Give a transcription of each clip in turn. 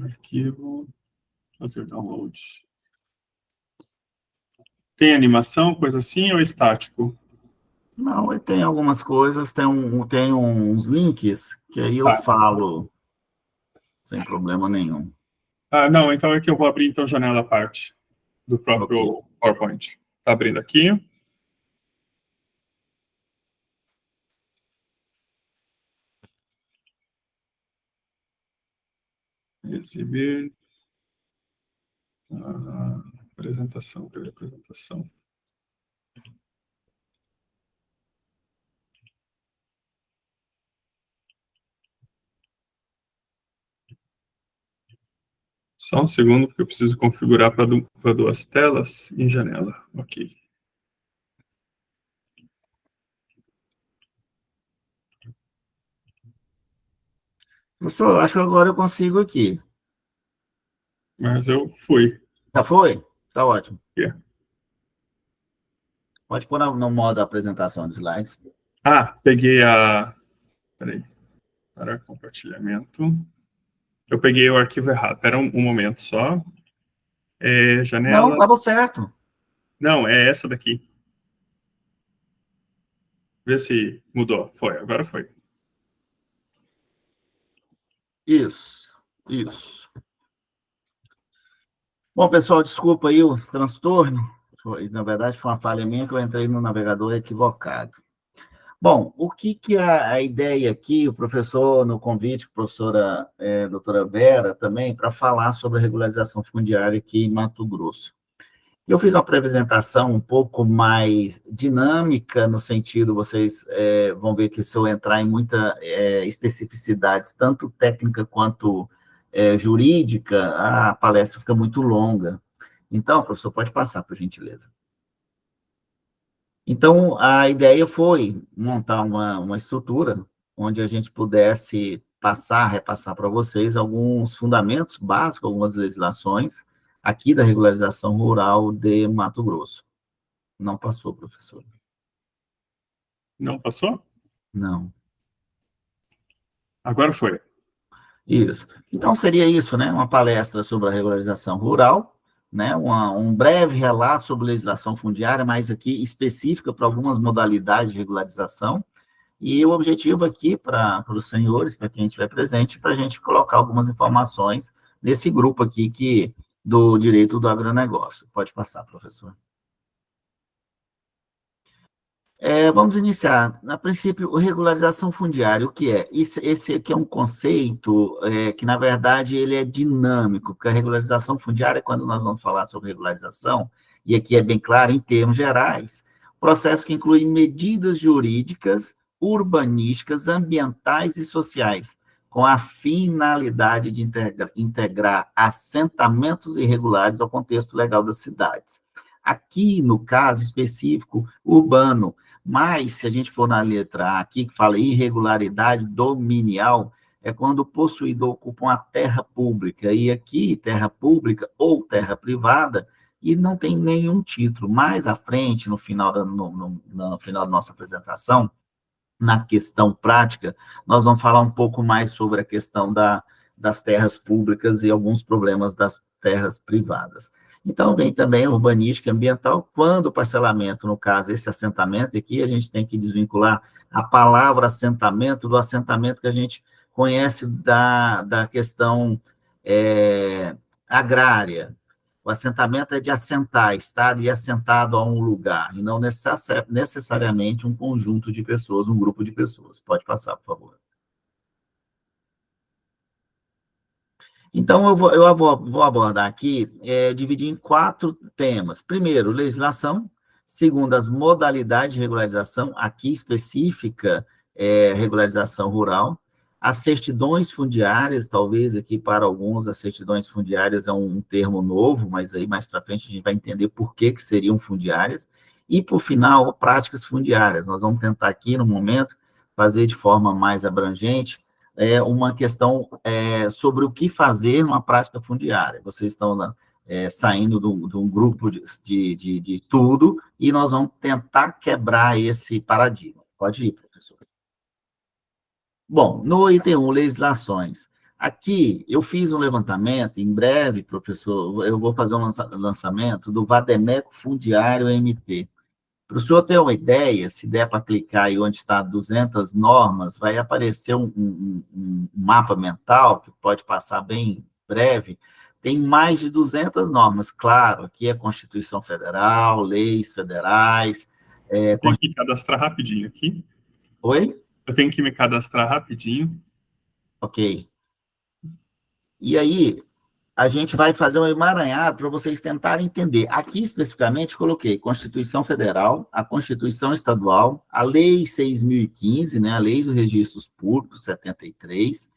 Arquivo, fazer download. Tem animação, coisa assim, ou é estático? Não, tem algumas coisas, tem uns links que aí eu Tá. falo sem problema nenhum. Não, então é que eu vou abrir então janela à parte do próprio Ok. PowerPoint. Está abrindo aqui. Exibir. Apresentação, cadê a apresentação? Só um segundo, porque eu preciso configurar para duas telas em janela. Ok. Professor, acho que agora eu consigo aqui. Mas eu fui. Já foi? Tá ótimo. Yeah. Pode pôr no modo apresentação de slides. Peguei a... Peraí. Para compartilhamento. Eu peguei o arquivo errado. Espera um momento só. Não, Janela. estava certo. Não, é essa daqui. Vê se mudou. Foi, agora foi. Isso, isso. Bom, pessoal, desculpa aí o transtorno. Na verdade, foi uma falha minha que eu entrei no navegador equivocado. Bom, o que a ideia aqui, o professor, no convite, a professora doutora Vera, também, para falar sobre a regularização fundiária aqui em Mato Grosso. Eu fiz uma apresentação um pouco mais dinâmica, no sentido, vocês vão ver que se eu entrar em muita especificidades, tanto técnica quanto jurídica, a palestra fica muito longa. Então, professor, pode passar, por gentileza. Então, a ideia foi montar uma estrutura onde a gente pudesse repassar para vocês alguns fundamentos básicos, algumas legislações aqui da regularização rural de Mato Grosso. Não passou, professor. Não passou? Não. Agora foi. Isso. Então, seria isso, né? Uma palestra sobre a regularização rural, né? Um breve relato sobre legislação fundiária, mas aqui específica para algumas modalidades de regularização. E o objetivo aqui para os senhores, para quem estiver presente, para a gente colocar algumas informações nesse grupo aqui do direito do agronegócio. Pode passar, professor. Vamos iniciar. A princípio, regularização fundiária, o que é? Esse aqui é um conceito que, na verdade, ele é dinâmico, porque a regularização fundiária, quando nós vamos falar sobre regularização, e aqui é bem claro, em termos gerais, processo que inclui medidas jurídicas, urbanísticas, ambientais e sociais, com a finalidade de integrar assentamentos irregulares ao contexto legal das cidades. Aqui, no caso específico, urbano, mas, se a gente for na letra A aqui, que fala irregularidade dominial, é quando o possuidor ocupa uma terra pública, e aqui, terra pública ou terra privada, e não tem nenhum título. Mais à frente, no final da nossa apresentação, na questão prática, nós vamos falar um pouco mais sobre a questão das terras públicas e alguns problemas das terras privadas. Então, vem também a urbanística ambiental, quando o parcelamento, no caso, esse assentamento aqui, a gente tem que desvincular a palavra assentamento do assentamento que a gente conhece da questão agrária. O assentamento é de assentar, estar ali assentado a um lugar, e não necessariamente um conjunto de pessoas, um grupo de pessoas. Pode passar, por favor. Então, vou abordar aqui, dividir em 4 temas. Primeiro, legislação. Segundo, as modalidades de regularização, aqui específica, regularização rural. As certidões fundiárias, talvez aqui para alguns, as certidões fundiárias é um termo novo, mas aí mais para frente a gente vai entender por que seriam fundiárias. E, por final, práticas fundiárias. Nós vamos tentar aqui, no momento, fazer de forma mais abrangente, uma questão sobre o que fazer numa prática fundiária. Vocês estão saindo de um grupo de estudo e nós vamos tentar quebrar esse paradigma. Pode ir, professor. Bom, no item 1, legislações. Aqui, eu fiz um levantamento, em breve, professor, eu vou fazer um lançamento do Vademécum Fundiário MT. Para o senhor ter uma ideia, se der para clicar aí onde está 200 normas, vai aparecer um mapa mental, que pode passar bem breve, tem mais de 200 normas. Claro, aqui é Constituição Federal, leis federais. Eu tenho que me cadastrar rapidinho aqui. Oi? Eu tenho que me cadastrar rapidinho. Ok. E aí, a gente vai fazer um emaranhado para vocês tentarem entender. Aqui, especificamente, coloquei Constituição Federal, a Constituição Estadual, a Lei 6.015, né, a Lei dos Registros Públicos, 73,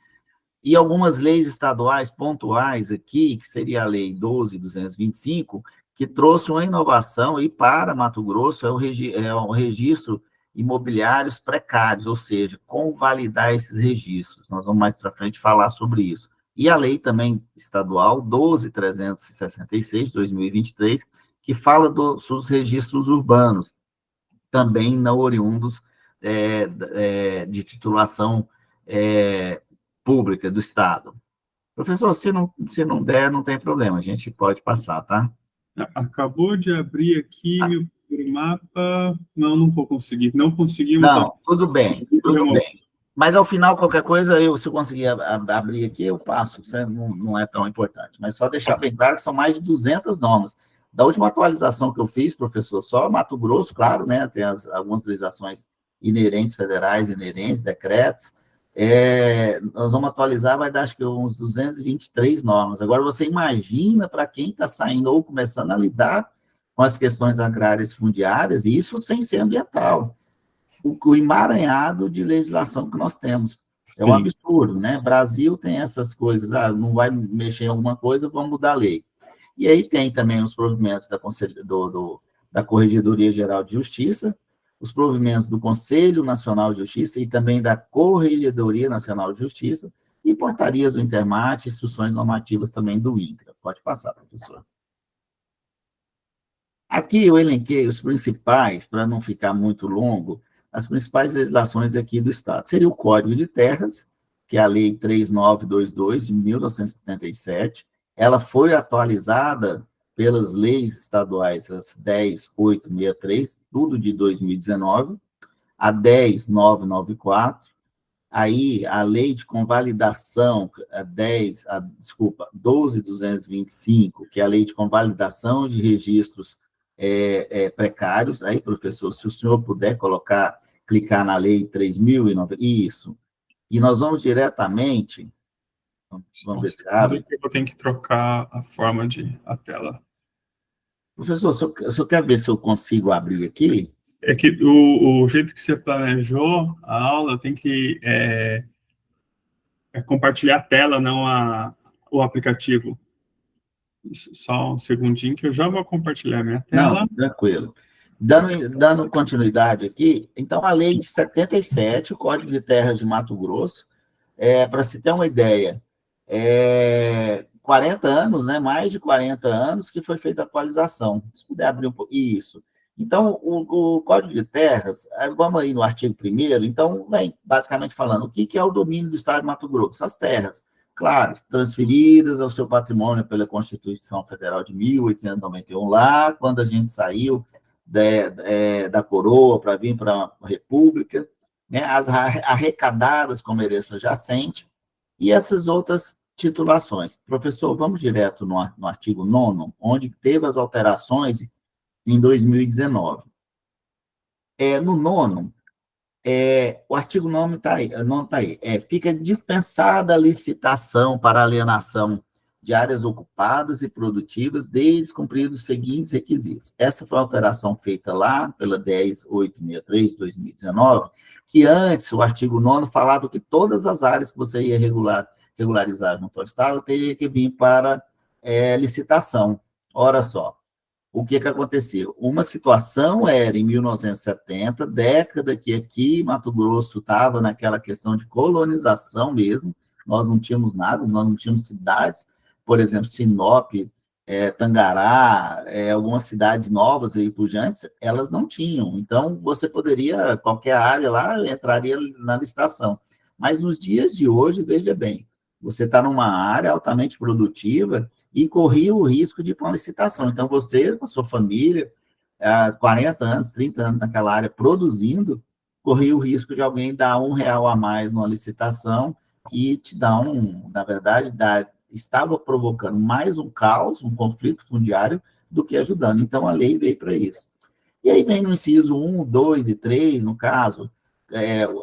e algumas leis estaduais pontuais aqui, que seria a Lei 12.225, que trouxe uma inovação, e para Mato Grosso é o registro imobiliários precários, ou seja, convalidar esses registros. Nós vamos mais para frente falar sobre isso. E a lei também estadual 12.366, 2023, que fala dos registros urbanos, também não oriundos de titulação pública do Estado. Professor, se não der, não tem problema, a gente pode passar, tá? Acabou de abrir aqui meu mapa. Não vou conseguir. Não conseguimos. Não, tudo bem, tudo bem. Mas, ao final, qualquer coisa, se eu conseguir abrir aqui, eu passo. Isso não é tão importante. Mas só deixar bem claro que são mais de 200 normas. Da última atualização que eu fiz, professor, só Mato Grosso, claro, né, tem algumas legislações inerentes, federais, inerentes, decretos. Nós vamos atualizar, vai dar, acho que, uns 223 normas. Agora, você imagina para quem está saindo ou começando a lidar com as questões agrárias fundiárias, e isso sem ser ambiental. O emaranhado de legislação que nós temos. É um absurdo, né? Brasil tem essas coisas, não vai mexer em alguma coisa, vamos mudar a lei. E aí tem também os provimentos da Corregedoria Geral de Justiça, os provimentos do Conselho Nacional de Justiça e também da Corregedoria Nacional de Justiça, e portarias do Intermate, instruções normativas também do INCRA. Pode passar, professor. Aqui eu elenquei os principais, para não ficar muito longo, as principais legislações aqui do Estado. Seria o Código de Terras, que é a Lei 3922, de 1977. Ela foi atualizada pelas leis estaduais, as 10.863, tudo de 2019, a 10.994, aí a Lei de Convalidação, a 12.225, que é a Lei de Convalidação de Registros precários. Aí, professor, se o senhor puder clicar na Lei 3.009, isso. E nós vamos diretamente, vamos ver se abre. Eu tenho que trocar a forma a tela. Professor, o senhor quer ver se eu consigo abrir aqui? É que o jeito que você planejou a aula tem que compartilhar a tela, não o aplicativo. Só um segundinho que eu já vou compartilhar minha tela. Não, tranquilo. Dando continuidade aqui, então, a lei de 77, o Código de Terras de Mato Grosso, para se ter uma ideia, 40 anos, né, mais de 40 anos que foi feita a atualização. Se puder abrir um pouco. Isso. Então, o Código de Terras, vamos aí no artigo 1º, então, vem basicamente falando o que é o domínio do Estado de Mato Grosso, as terras. Claro, transferidas ao seu patrimônio pela Constituição Federal de 1891, lá quando a gente saiu da coroa para vir para a República, né, as arrecadadas como herança jacente, e essas outras titulações. Professor, vamos direto no artigo 9º, onde teve as alterações em 2019. No 9º, o artigo 9 está aí, fica dispensada a licitação para alienação de áreas ocupadas e produtivas, desde cumpridos os seguintes requisitos. Essa foi a alteração feita lá pela 10.863 de 2019, que antes o artigo 9º falava que todas as áreas que você ia regularizar junto ao Estado teria que vir para licitação. Ora só, o que aconteceu? Uma situação era em 1970, década que aqui Mato Grosso estava naquela questão de colonização mesmo, nós não tínhamos nada, nós não tínhamos cidades, por exemplo, Sinop, Tangará, algumas cidades novas aí pujantes, elas não tinham. Então, você poderia, qualquer área lá, entraria na licitação. Mas nos dias de hoje, veja bem, Você está numa área altamente produtiva e corria o risco de ir para uma licitação. Então, você, com a sua família, há 40 anos, 30 anos naquela área produzindo, corria o risco de alguém dar R$ 1 a mais numa licitação e te dar na verdade, estava provocando mais um caos, um conflito fundiário, do que ajudando. Então, a lei veio para isso. E aí vem no inciso 1, 2 e 3, no caso,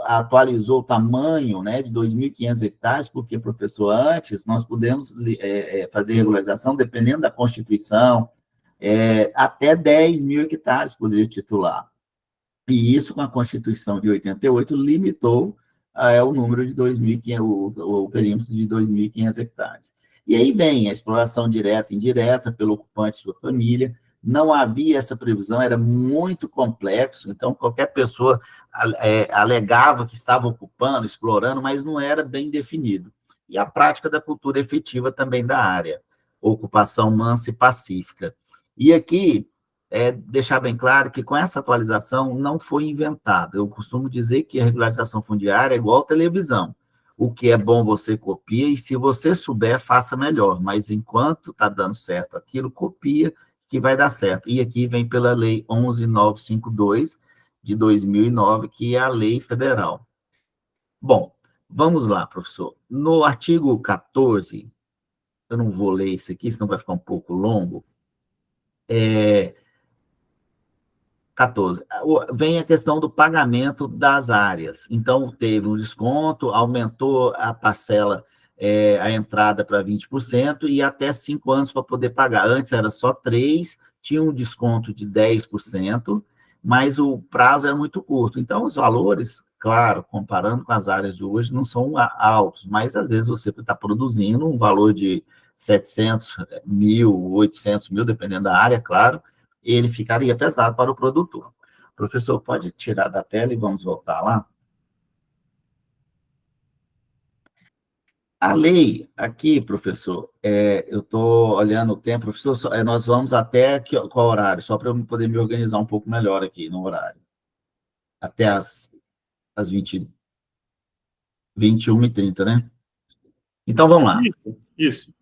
atualizou o tamanho, né, de 2.500 hectares, porque, professor, antes nós pudemos fazer regularização, dependendo da Constituição, até 10.000 hectares poderia titular. E isso, com a Constituição de 88, limitou o número de 2.500, o perímetro de 2.500 hectares. E aí vem a exploração direta e indireta pelo ocupante e sua família. Não havia essa previsão, era muito complexo, então qualquer pessoa alegava que estava ocupando, explorando, mas não era bem definido. E a prática da cultura efetiva também da área, ocupação mansa e pacífica. E aqui, deixar bem claro que com essa atualização não foi inventado. Eu costumo dizer que a regularização fundiária é igual televisão. O que é bom você copia, e se você souber, faça melhor. Mas enquanto está dando certo aquilo, copia, que vai dar certo. E aqui vem pela Lei 11.952, de 2009, que é a lei federal. Bom, vamos lá, professor. No artigo 14, eu não vou ler isso aqui, senão vai ficar um pouco longo. 14. Vem a questão do pagamento das áreas. Então, teve um desconto, aumentou a parcela, a entrada para 20% e até 5 anos para poder pagar. Antes era só 3, tinha um desconto de 10%, mas o prazo era muito curto. Então, os valores, claro, comparando com as áreas de hoje, não são altos, mas às vezes você está produzindo um valor de 700 mil, 800 mil, dependendo da área, claro, ele ficaria pesado para o produtor. Professor, pode tirar da tela e vamos voltar lá? A lei, aqui, professor, eu estou olhando o tempo, professor, nós vamos até qual horário? Só para eu poder me organizar um pouco melhor aqui no horário. Até as 21h30, né? Então, vamos lá. Isso.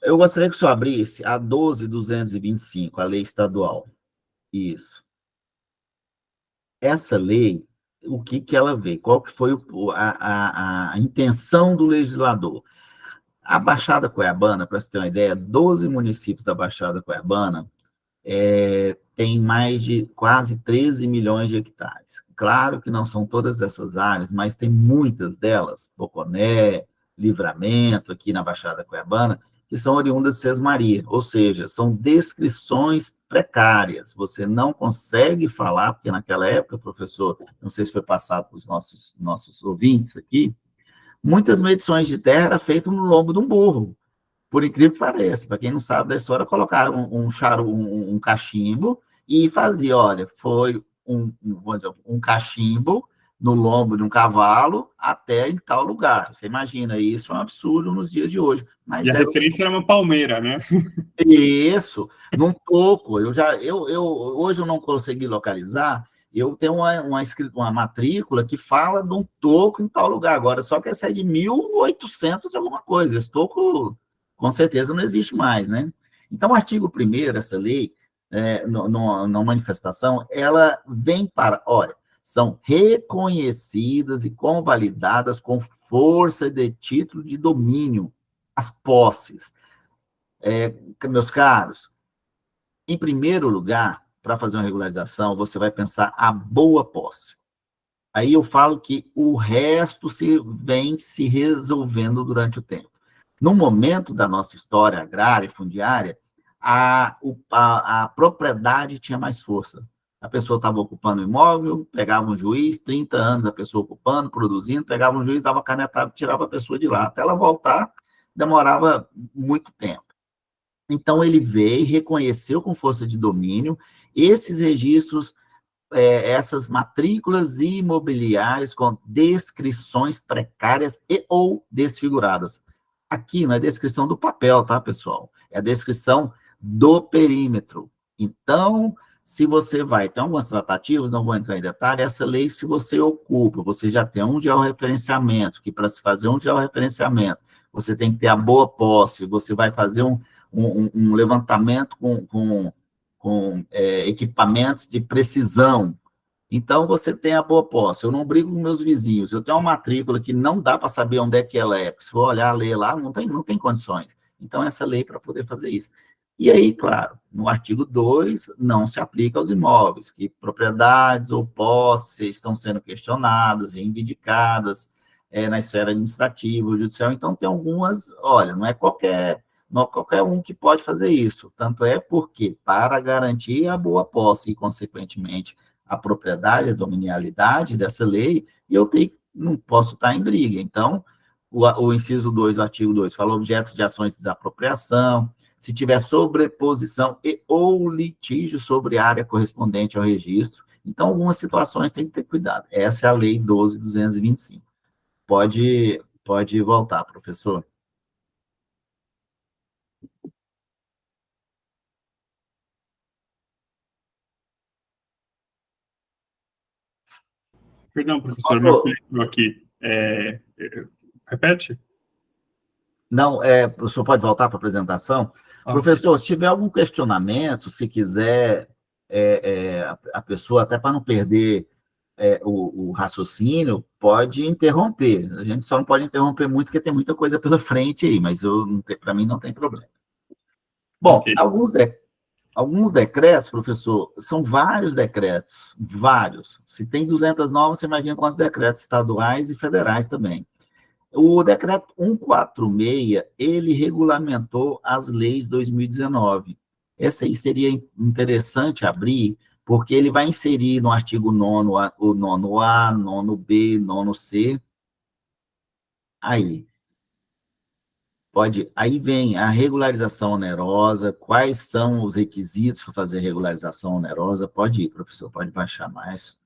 Eu gostaria que o senhor abrisse a 12.225, a lei estadual. Isso. Essa lei, o que ela vê? Qual que foi a intenção do legislador? A Baixada Cuiabana, para você ter uma ideia, 12 municípios da Baixada Cuiabana tem mais de quase 13 milhões de hectares. Claro que não são todas essas áreas, mas tem muitas delas, Poconé, Livramento, aqui na Baixada Cuiabana, que são oriundas de Sesmaria, ou seja, são descrições precárias. Você não consegue falar, porque naquela época, professor, não sei se foi passado para os nossos ouvintes aqui, muitas medições de terra eram feitas no lombo de um burro. Por incrível que pareça, para quem não sabe da história, colocaram um cachimbo e fazia, olha, foi um cachimbo no lombo de um cavalo até em tal lugar. Você imagina, isso é um absurdo nos dias de hoje. Mas e a referência era uma palmeira, né? Isso, num toco. Hoje eu não consegui localizar, eu tenho uma matrícula que fala de um toco em tal lugar agora, só que essa é de 1800 alguma coisa. Esse toco, com certeza, não existe mais, né? Então, o artigo 1º, essa lei, na manifestação, ela vem para, olha, são reconhecidas e convalidadas com força de título de domínio, as posses. Meus caros, em primeiro lugar, para fazer uma regularização, você vai pensar a boa posse. Aí eu falo que o resto vem se resolvendo durante o tempo. No momento da nossa história agrária e fundiária, a propriedade tinha mais força. A pessoa estava ocupando o imóvel, pegava um juiz, 30 anos a pessoa ocupando, produzindo, pegava um juiz, dava canetada, tirava a pessoa de lá. Até ela voltar, demorava muito tempo. Então, ele veio, reconheceu com força de domínio esses registros, essas matrículas imobiliárias com descrições precárias e ou desfiguradas. Aqui não é descrição do papel, tá, pessoal? É a descrição do perímetro. Então, Se você vai, tem algumas tratativas, não vou entrar em detalhe, essa lei, se você ocupa, você já tem um georreferenciamento, que para se fazer um georreferenciamento, você tem que ter a boa posse, você vai fazer um levantamento com equipamentos de precisão. Então, você tem a boa posse. Eu não brigo com meus vizinhos. Eu tenho uma matrícula que não dá para saber onde é que ela é. Se for olhar a lei lá, não tem condições. Então, essa lei para poder fazer isso. E aí, claro, no artigo 2, não se aplica aos imóveis, que propriedades ou posses estão sendo questionadas, reivindicadas na esfera administrativa, judicial. Então, tem algumas, olha, não é qualquer um que pode fazer isso. Tanto é porque, para garantir a boa posse e, consequentemente, a propriedade, a dominialidade dessa lei, e não posso estar em briga. Então, o inciso 2 do artigo 2 fala objeto de ações de desapropriação, se tiver sobreposição ou litígio sobre a área correspondente ao registro. Então, algumas situações tem que ter cuidado. Essa é a lei 12.225. Pode voltar, professor. Perdão, professor, meu filho entrou aqui. Repete? Não, o senhor pode voltar para a apresentação? Professor, se tiver algum questionamento, se quiser, a pessoa, até para não perder o raciocínio, pode interromper. A gente só não pode interromper muito, porque tem muita coisa pela frente aí, mas para mim não tem problema. Bom, Okay. Alguns decretos, professor, são vários decretos, vários. Se tem 200 normas, você imagina quantos decretos estaduais e federais também. O decreto 146, ele regulamentou as leis 2019. Essa aí seria interessante abrir, porque ele vai inserir no artigo 9º, o 9º A, 9º B, 9º C. Aí vem a regularização onerosa, quais são os requisitos para fazer regularização onerosa? Pode ir, professor, pode baixar mais.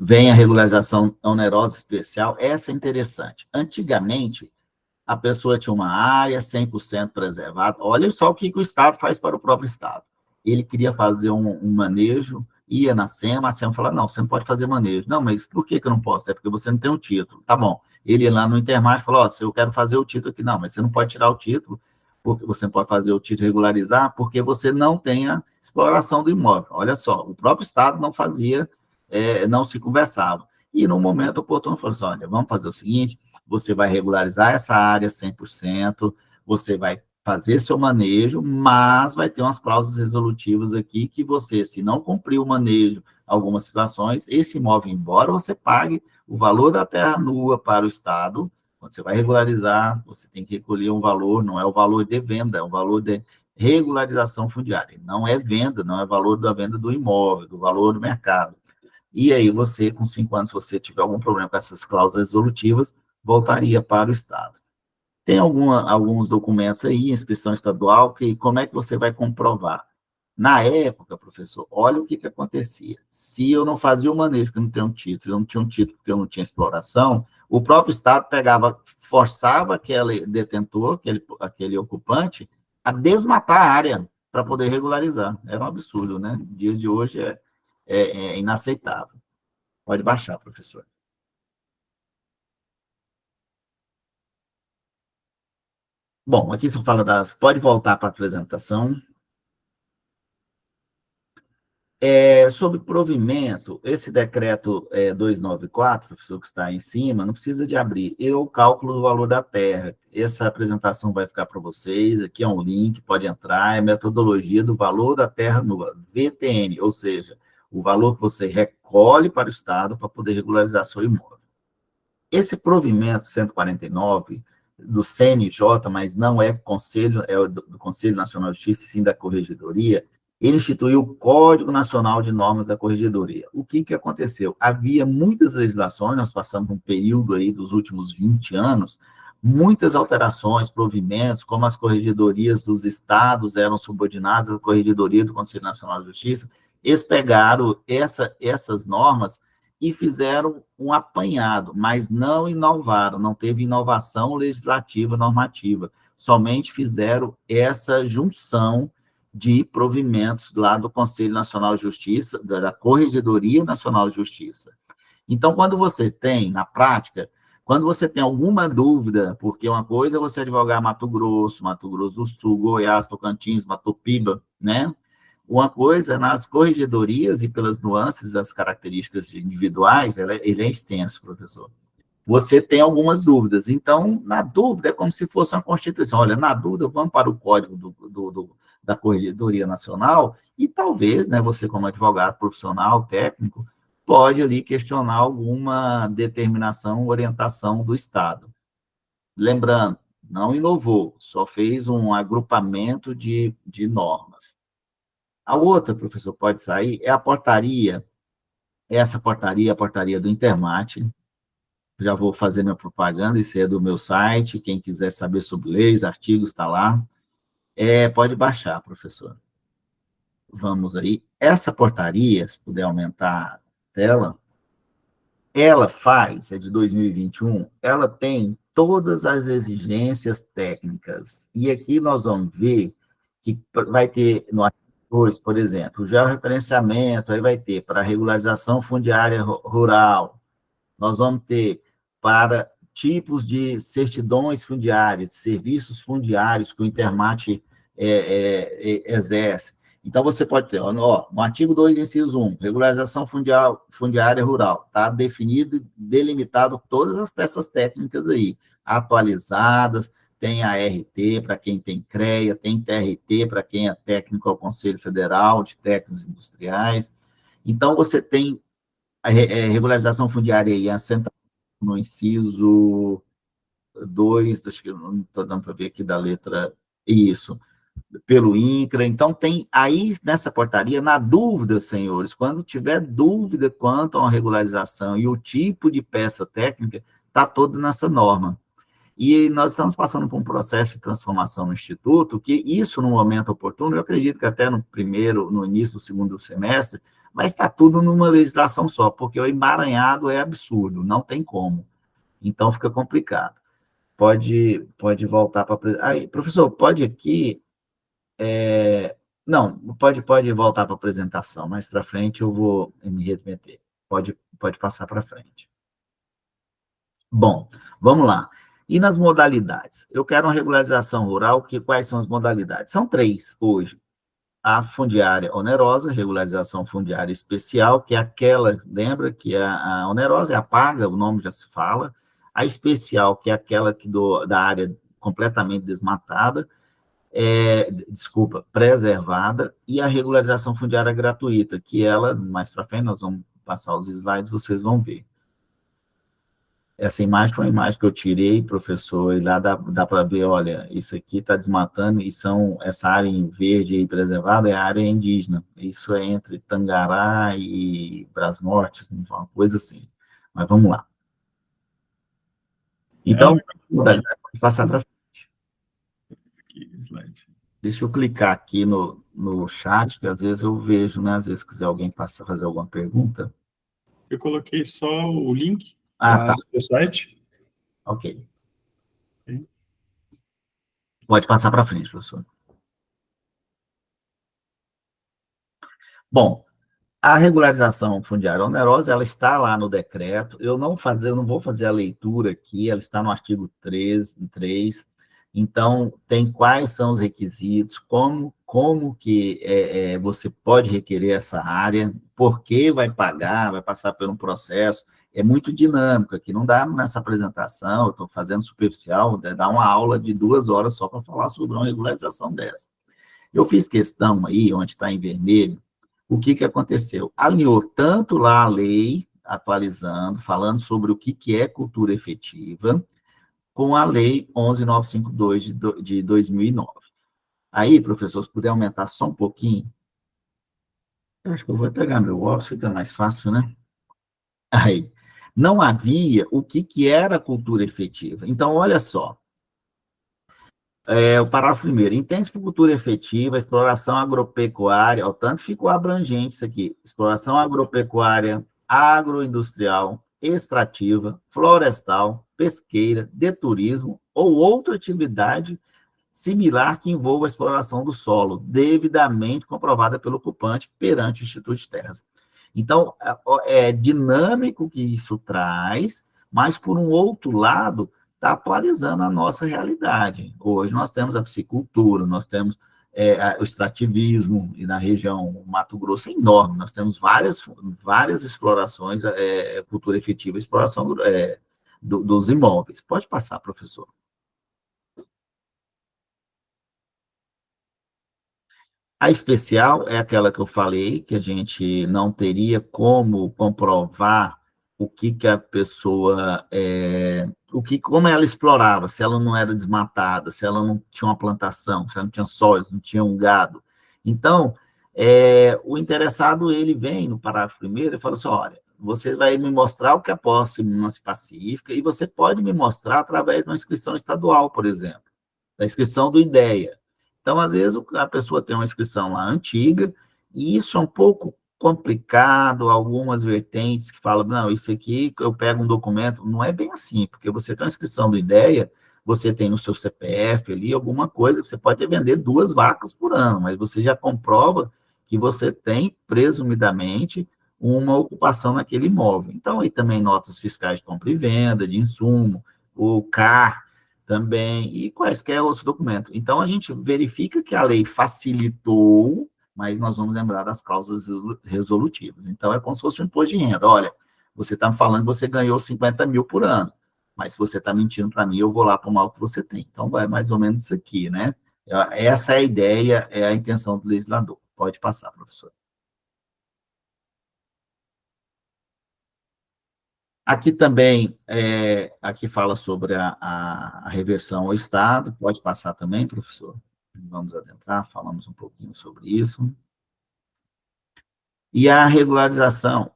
Vem a regularização onerosa especial, essa é interessante. Antigamente, a pessoa tinha uma área 100% preservada. Olha só o que o Estado faz para o próprio Estado. Ele queria fazer um manejo, ia na SEMA, a SEMA fala, não, você não pode fazer manejo. Não, mas por que eu não posso? É porque você não tem o título. Tá bom. Ele ia lá no Intermar e falou, se eu quero fazer o título aqui. Não, mas você não pode tirar o título, porque você não pode fazer o título regularizar, porque você não tem a exploração do imóvel. Olha só, o próprio Estado não fazia, não se conversava. E no momento oportuno falou assim, olha, vamos fazer o seguinte, você vai regularizar essa área 100%, você vai fazer seu manejo, mas vai ter umas cláusulas resolutivas aqui que você, se não cumprir o manejo, algumas situações, esse imóvel, embora você pague o valor da terra nua para o Estado, quando você vai regularizar, você tem que recolher um valor, não é o valor de venda, é o valor de regularização fundiária. Não é venda, não é valor da venda do imóvel, do valor do mercado. E aí você, com 5 anos, se você tiver algum problema com essas cláusulas resolutivas, voltaria para o Estado. Tem alguns documentos aí, inscrição estadual, que como é que você vai comprovar? Na época, professor, olha o que acontecia. Se eu não fazia o manejo, porque eu não tenho um título, eu não tinha um título porque eu não tinha exploração, o próprio Estado forçava aquele detentor, aquele ocupante, a desmatar a área para poder regularizar. Era um absurdo, né? Nos dias de hoje é inaceitável. Pode baixar, professor. Bom, aqui se fala Pode voltar para a apresentação. Sobre provimento, esse decreto 294, professor, que está aí em cima, não precisa de abrir. O cálculo do valor da terra. Essa apresentação vai ficar para vocês. Aqui é um link, pode entrar. É metodologia do valor da terra nua, VTN, ou seja, o valor que você recolhe para o Estado para poder regularizar seu imóvel. Esse provimento 149 do CNJ, mas não é conselho, é do Conselho Nacional de Justiça, sim da Corregedoria, ele instituiu o Código Nacional de Normas da Corregedoria. O que aconteceu? Havia muitas legislações, nós passamos um período aí dos últimos 20 anos, muitas alterações, provimentos, como as corregedorias dos estados eram subordinadas à Corregedoria do Conselho Nacional de Justiça, eles pegaram essas normas e fizeram um apanhado, mas não inovaram, não teve inovação legislativa, normativa, somente fizeram essa junção de provimentos lá do Conselho Nacional de Justiça, da Corregedoria Nacional de Justiça. Então, quando você tem, na prática, quando você tem alguma dúvida, porque uma coisa é você advogar Mato Grosso do Sul, Goiás, Tocantins, Matopiba, né? Uma coisa, nas corregedorias e pelas nuances, as características individuais, ele é extenso, professor. Você tem algumas dúvidas. Então, na dúvida, é como se fosse uma Constituição. Olha, na dúvida, vamos para o Código da Corregedoria Nacional e talvez, né, você como advogado profissional, técnico, pode ali questionar alguma determinação, orientação do Estado. Lembrando, não inovou, só fez um agrupamento de normas. A outra, professor, pode sair, é a portaria, essa portaria, a portaria do Intermate. Já vou fazer minha propaganda, isso é do meu site, quem quiser saber sobre leis, artigos, está lá. Pode baixar, professor. Vamos aí. Essa portaria, se puder aumentar a tela, ela faz, é de 2021, ela tem todas as exigências técnicas. E aqui nós vamos ver que vai ter, no artigo 2, por exemplo, o georreferenciamento, aí vai ter para regularização fundiária rural, nós vamos ter para tipos de certidões fundiárias, serviços fundiários que o Intermate exerce. Então, você pode ter, no artigo 2, inciso 1, regularização fundiária rural, está definido, delimitado todas as peças técnicas aí, atualizadas, tem a RT para quem tem CREA, tem TRT para quem é técnico ao Conselho Federal de Técnicos Industriais. Então, você tem a regularização fundiária aí, assenta no inciso 2, acho que não estou dando para ver aqui da letra, isso, pelo INCRA. Então, tem aí nessa portaria, na dúvida, senhores, quando tiver dúvida quanto a uma regularização e o tipo de peça técnica, está todo nessa norma. E nós estamos passando por um processo de transformação no Instituto, que isso, no momento oportuno, eu acredito que até no início do segundo semestre, vai estar tudo numa legislação só, porque o emaranhado é absurdo, não tem como. Então, fica complicado. Pode voltar para... professor, pode aqui... Não, pode voltar para a apresentação, mais para frente eu vou me remeter. Pode passar para frente. Bom, vamos lá. E nas modalidades? Eu quero uma regularização rural, quais são as modalidades? São 3 hoje. A fundiária onerosa, regularização fundiária especial, que é aquela, lembra que a onerosa é a paga, o nome já se fala. A especial, que é aquela da área completamente desmatada, preservada, e a regularização fundiária gratuita, que ela, mais para frente, nós vamos passar os slides, vocês vão ver. Essa imagem foi uma imagem que eu tirei, professor, e lá dá para ver, olha, isso aqui está desmatando, e essa área em verde aí preservada é a área indígena. Isso é entre Tangará e Brasnorte, uma coisa assim. Mas vamos lá. Então, pode passar para frente. Aqui, slide. Deixa eu clicar aqui no chat, que às vezes eu vejo, né? Às vezes, quiser alguém fazer alguma pergunta. Eu coloquei só o link tá. do site. Ok. Pode passar para frente, professor. Bom, a regularização fundiária onerosa, ela está lá no decreto. Eu não vou fazer a leitura aqui, ela está no artigo 3. Então, tem quais são os requisitos, como que você pode requerer essa área, por que vai pagar, vai passar por um processo. É muito dinâmico aqui, não dá nessa apresentação, eu estou fazendo superficial, dá uma aula de 2 horas só para falar sobre uma regularização dessa. Eu fiz questão aí, onde está em vermelho, o que aconteceu? Alinhou tanto lá a lei, atualizando, falando sobre o que é cultura efetiva, com a lei 11.952 de 2009. Aí, professor, se puder aumentar só um pouquinho, eu acho que eu vou pegar meu óculos, fica mais fácil, né? Aí, não havia o que era cultura efetiva. Então, olha só, o parágrafo 1º, entende-se por cultura efetiva, exploração agropecuária, tanto ficou abrangente isso aqui, exploração agropecuária, agroindustrial, extrativa, florestal, pesqueira, de turismo ou outra atividade similar que envolva a exploração do solo, devidamente comprovada pelo ocupante perante o Instituto de Terras. Então, é dinâmico que isso traz, mas, por um outro lado, está atualizando a nossa realidade. Hoje nós temos a piscicultura, nós temos o extrativismo, e na região Mato Grosso é enorme, nós temos várias explorações, cultura efetiva, exploração dos imóveis. Pode passar, professor. A especial é aquela que eu falei, que a gente não teria como comprovar o que a pessoa, como ela explorava, se ela não era desmatada, se ela não tinha uma plantação, se ela não tinha sóis, não tinha um gado. Então, o interessado, ele vem no parágrafo primeiro e fala assim, olha, você vai me mostrar o que é posse pacífica e você pode me mostrar através de uma inscrição estadual, por exemplo, da inscrição do IDEA. Então, às vezes, a pessoa tem uma inscrição lá antiga, e isso é um pouco complicado, algumas vertentes que falam, não, isso aqui, eu pego um documento, não é bem assim, porque você tem uma inscrição do IDEA, você tem no seu CPF ali alguma coisa, você pode vender 2 vacas por ano, mas você já comprova que você tem, presumidamente, uma ocupação naquele imóvel. Então, aí também notas fiscais de compra e venda, de insumo, o CAR, também, e quaisquer outros documentos. Então, a gente verifica que a lei facilitou, mas nós vamos lembrar das cláusulas resolutivas. Então, é como se fosse um imposto de renda. Olha, você está me falando que você ganhou 50 mil por ano, mas se você está mentindo para mim, eu vou lá tomar o que você tem. Então, vai mais ou menos isso aqui, né? Essa é a ideia, é a intenção do legislador. Pode passar, professor. Aqui também, aqui fala sobre a reversão ao Estado, pode passar também, professor? Vamos adentrar, falamos um pouquinho sobre isso. E a regularização,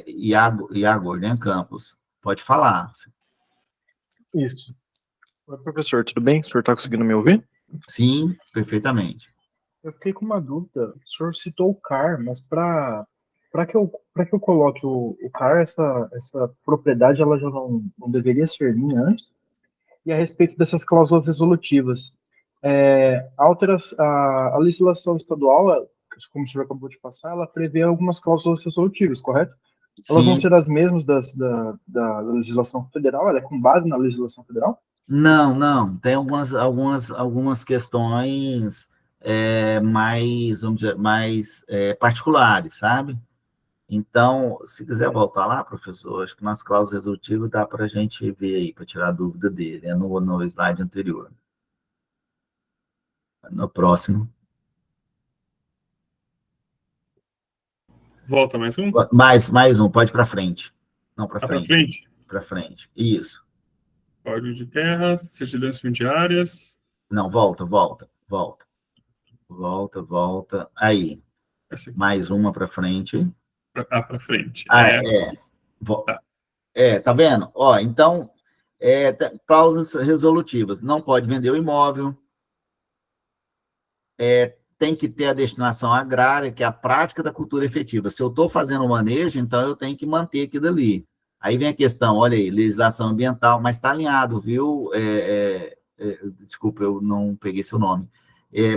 Iago, né, Campos, pode falar. Isso. Oi, professor, tudo bem? O senhor está conseguindo me ouvir? Sim, perfeitamente. Eu fiquei com uma dúvida. O senhor citou o CAR, mas para que eu coloque o CAR, essa propriedade ela já não deveria ser minha antes? E a respeito dessas cláusulas resolutivas, a legislação estadual, como o senhor acabou de passar, ela prevê algumas cláusulas resolutivas, correto? Elas vão Sim. ser as mesmas da legislação federal? Ela é com base na legislação federal? Não. Tem algumas questões mais, vamos dizer, mais particulares, sabe? Então, se quiser voltar lá, professor, acho que nas cláusulas resolutivas dá para a gente ver aí, para tirar a dúvida dele, no slide anterior. No próximo. Volta mais um? Mais um, pode para frente. Não, para Para frente. frente? Para frente, isso. Código de terras, certidões fundiárias. Não, volta. Aí, mais uma para frente. Para frente. Tá vendo? Ó, então, cláusulas resolutivas. Não pode vender o imóvel. Tem que ter a destinação agrária, que é a prática da cultura efetiva. Se eu estou fazendo o manejo, então eu tenho que manter aquilo dali. Aí vem a questão, olha aí, legislação ambiental, mas está alinhado, viu? Desculpa, eu não peguei seu nome.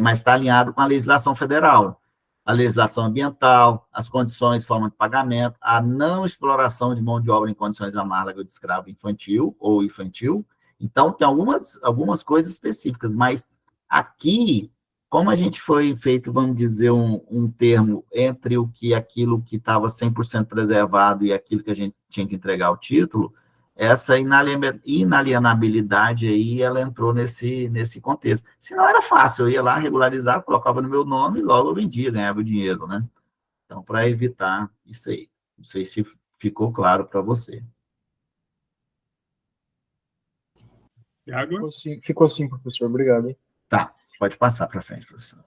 Mas está alinhado com a legislação federal. A legislação ambiental, as condições, forma de pagamento, a não exploração de mão de obra em condições análogas de escravo infantil ou infantil. Então, tem algumas coisas específicas, mas aqui, como a gente foi feito, vamos dizer, um termo entre aquilo que estava 100% preservado e aquilo que a gente tinha que entregar ao título, essa inalienabilidade aí, ela entrou nesse contexto. Senão era fácil, eu ia lá regularizar, colocava no meu nome e logo eu vendia, ganhava o dinheiro, né? Então, para evitar isso aí. Não sei se ficou claro para você. Iago? Ficou sim, professor. Obrigado, hein? Tá, pode passar para frente, professor.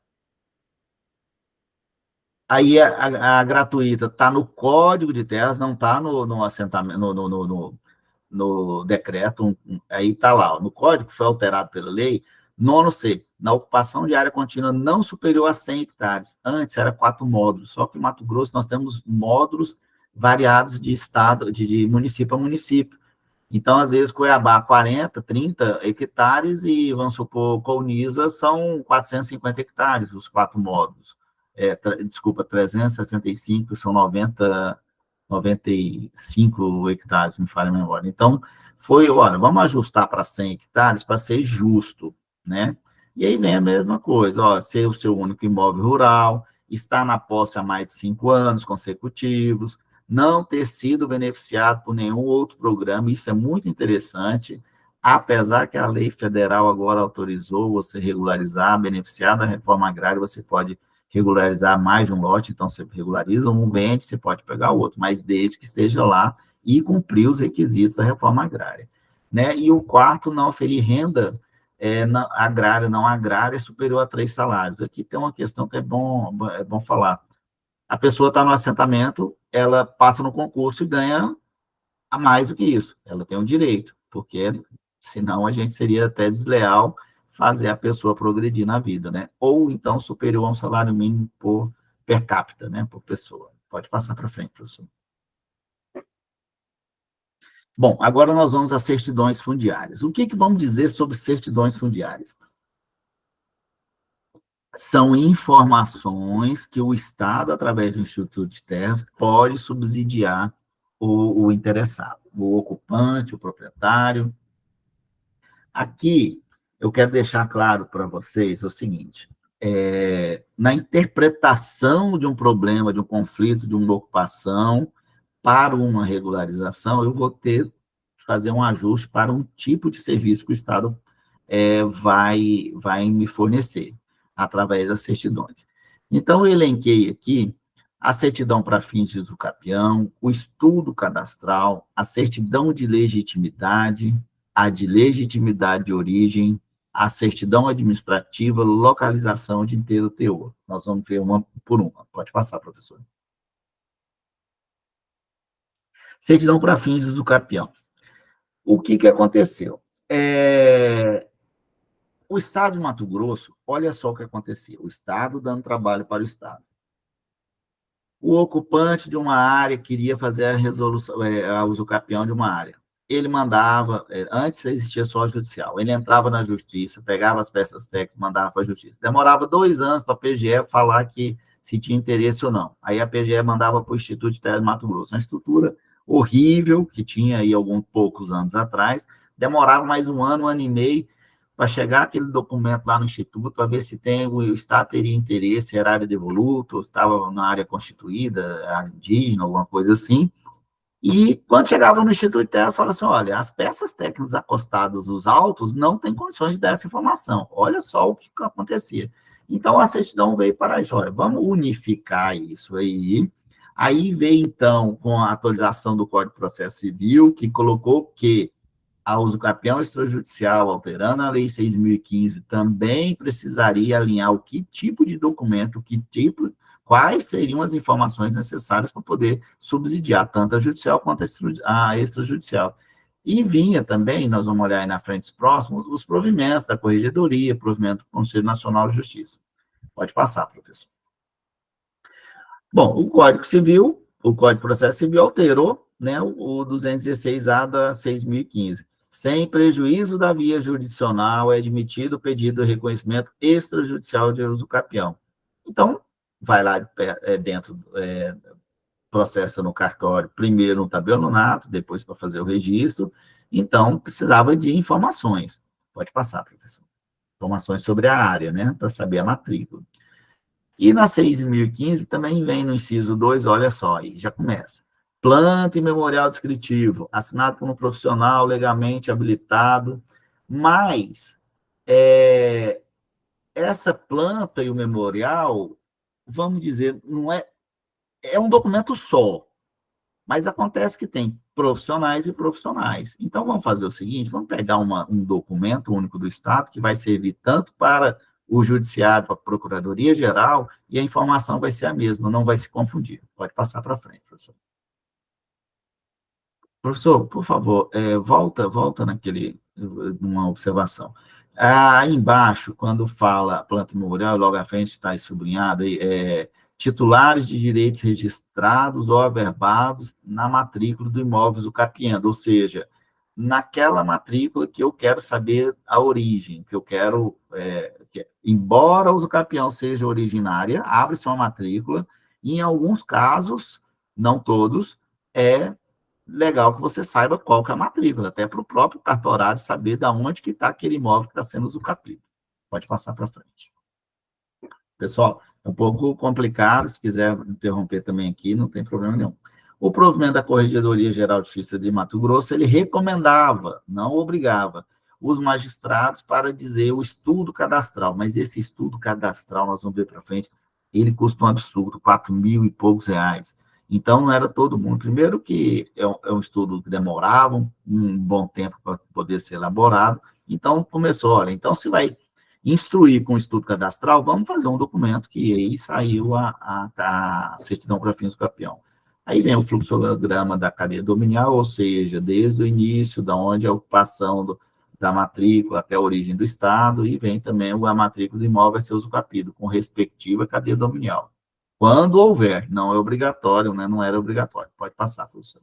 Aí a gratuita está no Código de Terras, não está no assentamento, no decreto, aí está lá, no Código que foi alterado pela lei, 9C, na ocupação de área contínua não superior a 100 hectares. Antes era 4 módulos, só que em Mato Grosso nós temos módulos variados de estado, de município a município. Então, às vezes, Cuiabá, 40, 30 hectares, e, vamos supor, Colniza são 450 hectares, os 4 módulos. Desculpa, 365, são 95 hectares, me falha a memória. Então, olha, vamos ajustar para 100 hectares para ser justo, né? E aí vem a mesma coisa, ó, ser o seu único imóvel rural, estar na posse há mais de 5 anos consecutivos, não ter sido beneficiado por nenhum outro programa, isso é muito interessante, apesar que a lei federal agora autorizou você regularizar, beneficiar da reforma agrária, você pode regularizar mais de um lote, então você regulariza um, vende, você pode pegar o outro, mas desde que esteja lá e cumprir os requisitos da reforma agrária, né? E o quarto, não oferir renda agrária, não agrária, superior a 3 salários. Aqui tem uma questão que é bom falar. A pessoa está no assentamento, ela passa no concurso e ganha a mais do que isso. Ela tem um direito, porque senão a gente seria até desleal fazer a pessoa progredir na vida, né? Ou então superior a um salário mínimo per capita, né? Por pessoa. Pode passar para frente, professor. Bom, agora nós vamos às certidões fundiárias. O que vamos dizer sobre certidões fundiárias? São informações que o Estado, através do Instituto de Terras, pode subsidiar o interessado, o ocupante, o proprietário. Aqui, eu quero deixar claro para vocês o seguinte, na interpretação de um problema, de um conflito, de uma ocupação, para uma regularização, eu vou ter que fazer um ajuste para um tipo de serviço que o Estado vai me fornecer, através das certidões. Então, eu elenquei aqui a certidão para fins de usucapião, o estudo cadastral, a certidão de legitimidade, a de legitimidade de origem, a certidão administrativa, localização de inteiro teor. Nós vamos ver uma por uma. Pode passar, professor. Certidão para fins de usucapião. O que aconteceu? O Estado de Mato Grosso, olha só o que acontecia. O Estado dando trabalho para o Estado. O ocupante de uma área queria fazer a resolução, a usucapião de uma área. Ele mandava, antes existia só judicial, ele entrava na justiça, pegava as peças técnicas, mandava para a justiça. Demorava 2 anos para a PGE falar que se tinha interesse ou não. Aí a PGE mandava para o Instituto de Terras de Mato Grosso. Uma estrutura horrível, que tinha aí alguns poucos anos atrás, demorava mais 1 ano, 1 ano e meio, para chegar aquele documento lá no Instituto, para ver se o Estado teria interesse, era área devoluta, ou estava na área constituída, área indígena, alguma coisa assim. E quando chegava no Instituto de Terras, falava assim, olha, as peças técnicas acostadas nos autos não têm condições de dar essa informação. Olha só o que acontecia. Então, a certidão veio para isso, olha, vamos unificar isso aí. Aí veio, então, com a atualização do Código de Processo Civil, que colocou que a usucapião extrajudicial, alterando a Lei 6.015, também precisaria alinhar o que tipo de documento, quais seriam as informações necessárias para poder subsidiar tanto a judicial quanto a extrajudicial. E vinha também, nós vamos olhar aí na frente próximos, os provimentos da Corregedoria, provimento do Conselho Nacional de Justiça. Pode passar, professor. Bom, o Código Civil, o Código de Processo Civil alterou, né, o 216A da 6.015. Sem prejuízo da via jurisdicional, é admitido o pedido de reconhecimento extrajudicial de usucapião. Então, vai lá dentro, processa no cartório, primeiro no tabelionato, depois para fazer o registro. Então, precisava de informações. Pode passar, professor. Informações sobre a área, né, para saber a matrícula. E na 6.015 também vem no inciso 2, olha só, aí já começa. Planta e memorial descritivo, assinado por um profissional legalmente habilitado, mas essa planta e o memorial, vamos dizer, não é um documento só, mas acontece que tem profissionais e profissionais. Então, vamos fazer o seguinte, vamos pegar um documento único do Estado, que vai servir tanto para o Judiciário, para a Procuradoria-Geral, e a informação vai ser a mesma, não vai se confundir. Pode passar para frente, professor. Professor, por favor, volta numa observação. Aí embaixo, quando fala planta memorial, logo à frente está sublinhado, titulares de direitos registrados ou averbados na matrícula do imóvel usucapiendo, ou seja, naquela matrícula que eu quero saber a origem, que eu quero, embora o usucapião seja originária, abre-se uma matrícula, e em alguns casos, não todos, é legal que você saiba qual que é a matrícula, até para o próprio cartorário saber de onde que está aquele imóvel que está sendo usucapido. Pode passar para frente. Pessoal, é um pouco complicado, se quiser interromper também aqui, não tem problema nenhum. O provimento da Corregedoria Geral de Justiça de Mato Grosso, ele recomendava, não obrigava, os magistrados para dizer o estudo cadastral, mas esse estudo cadastral, nós vamos ver para frente, ele custa um absurdo, 4 mil e poucos reais. Então, não era todo mundo. Primeiro que é um estudo que demorava um bom tempo para poder ser elaborado, então começou, olha, então se vai instruir com o estudo cadastral, vamos fazer um documento que aí saiu a certidão para fins do campeão. Aí vem o fluxograma da cadeia dominial, ou seja, desde o início, da onde a ocupação da matrícula até a origem do Estado, e vem também a matrícula do imóvel a ser usucapido, com respectiva cadeia dominial. Quando houver, não é obrigatório, né? Não era obrigatório. Pode passar, professor.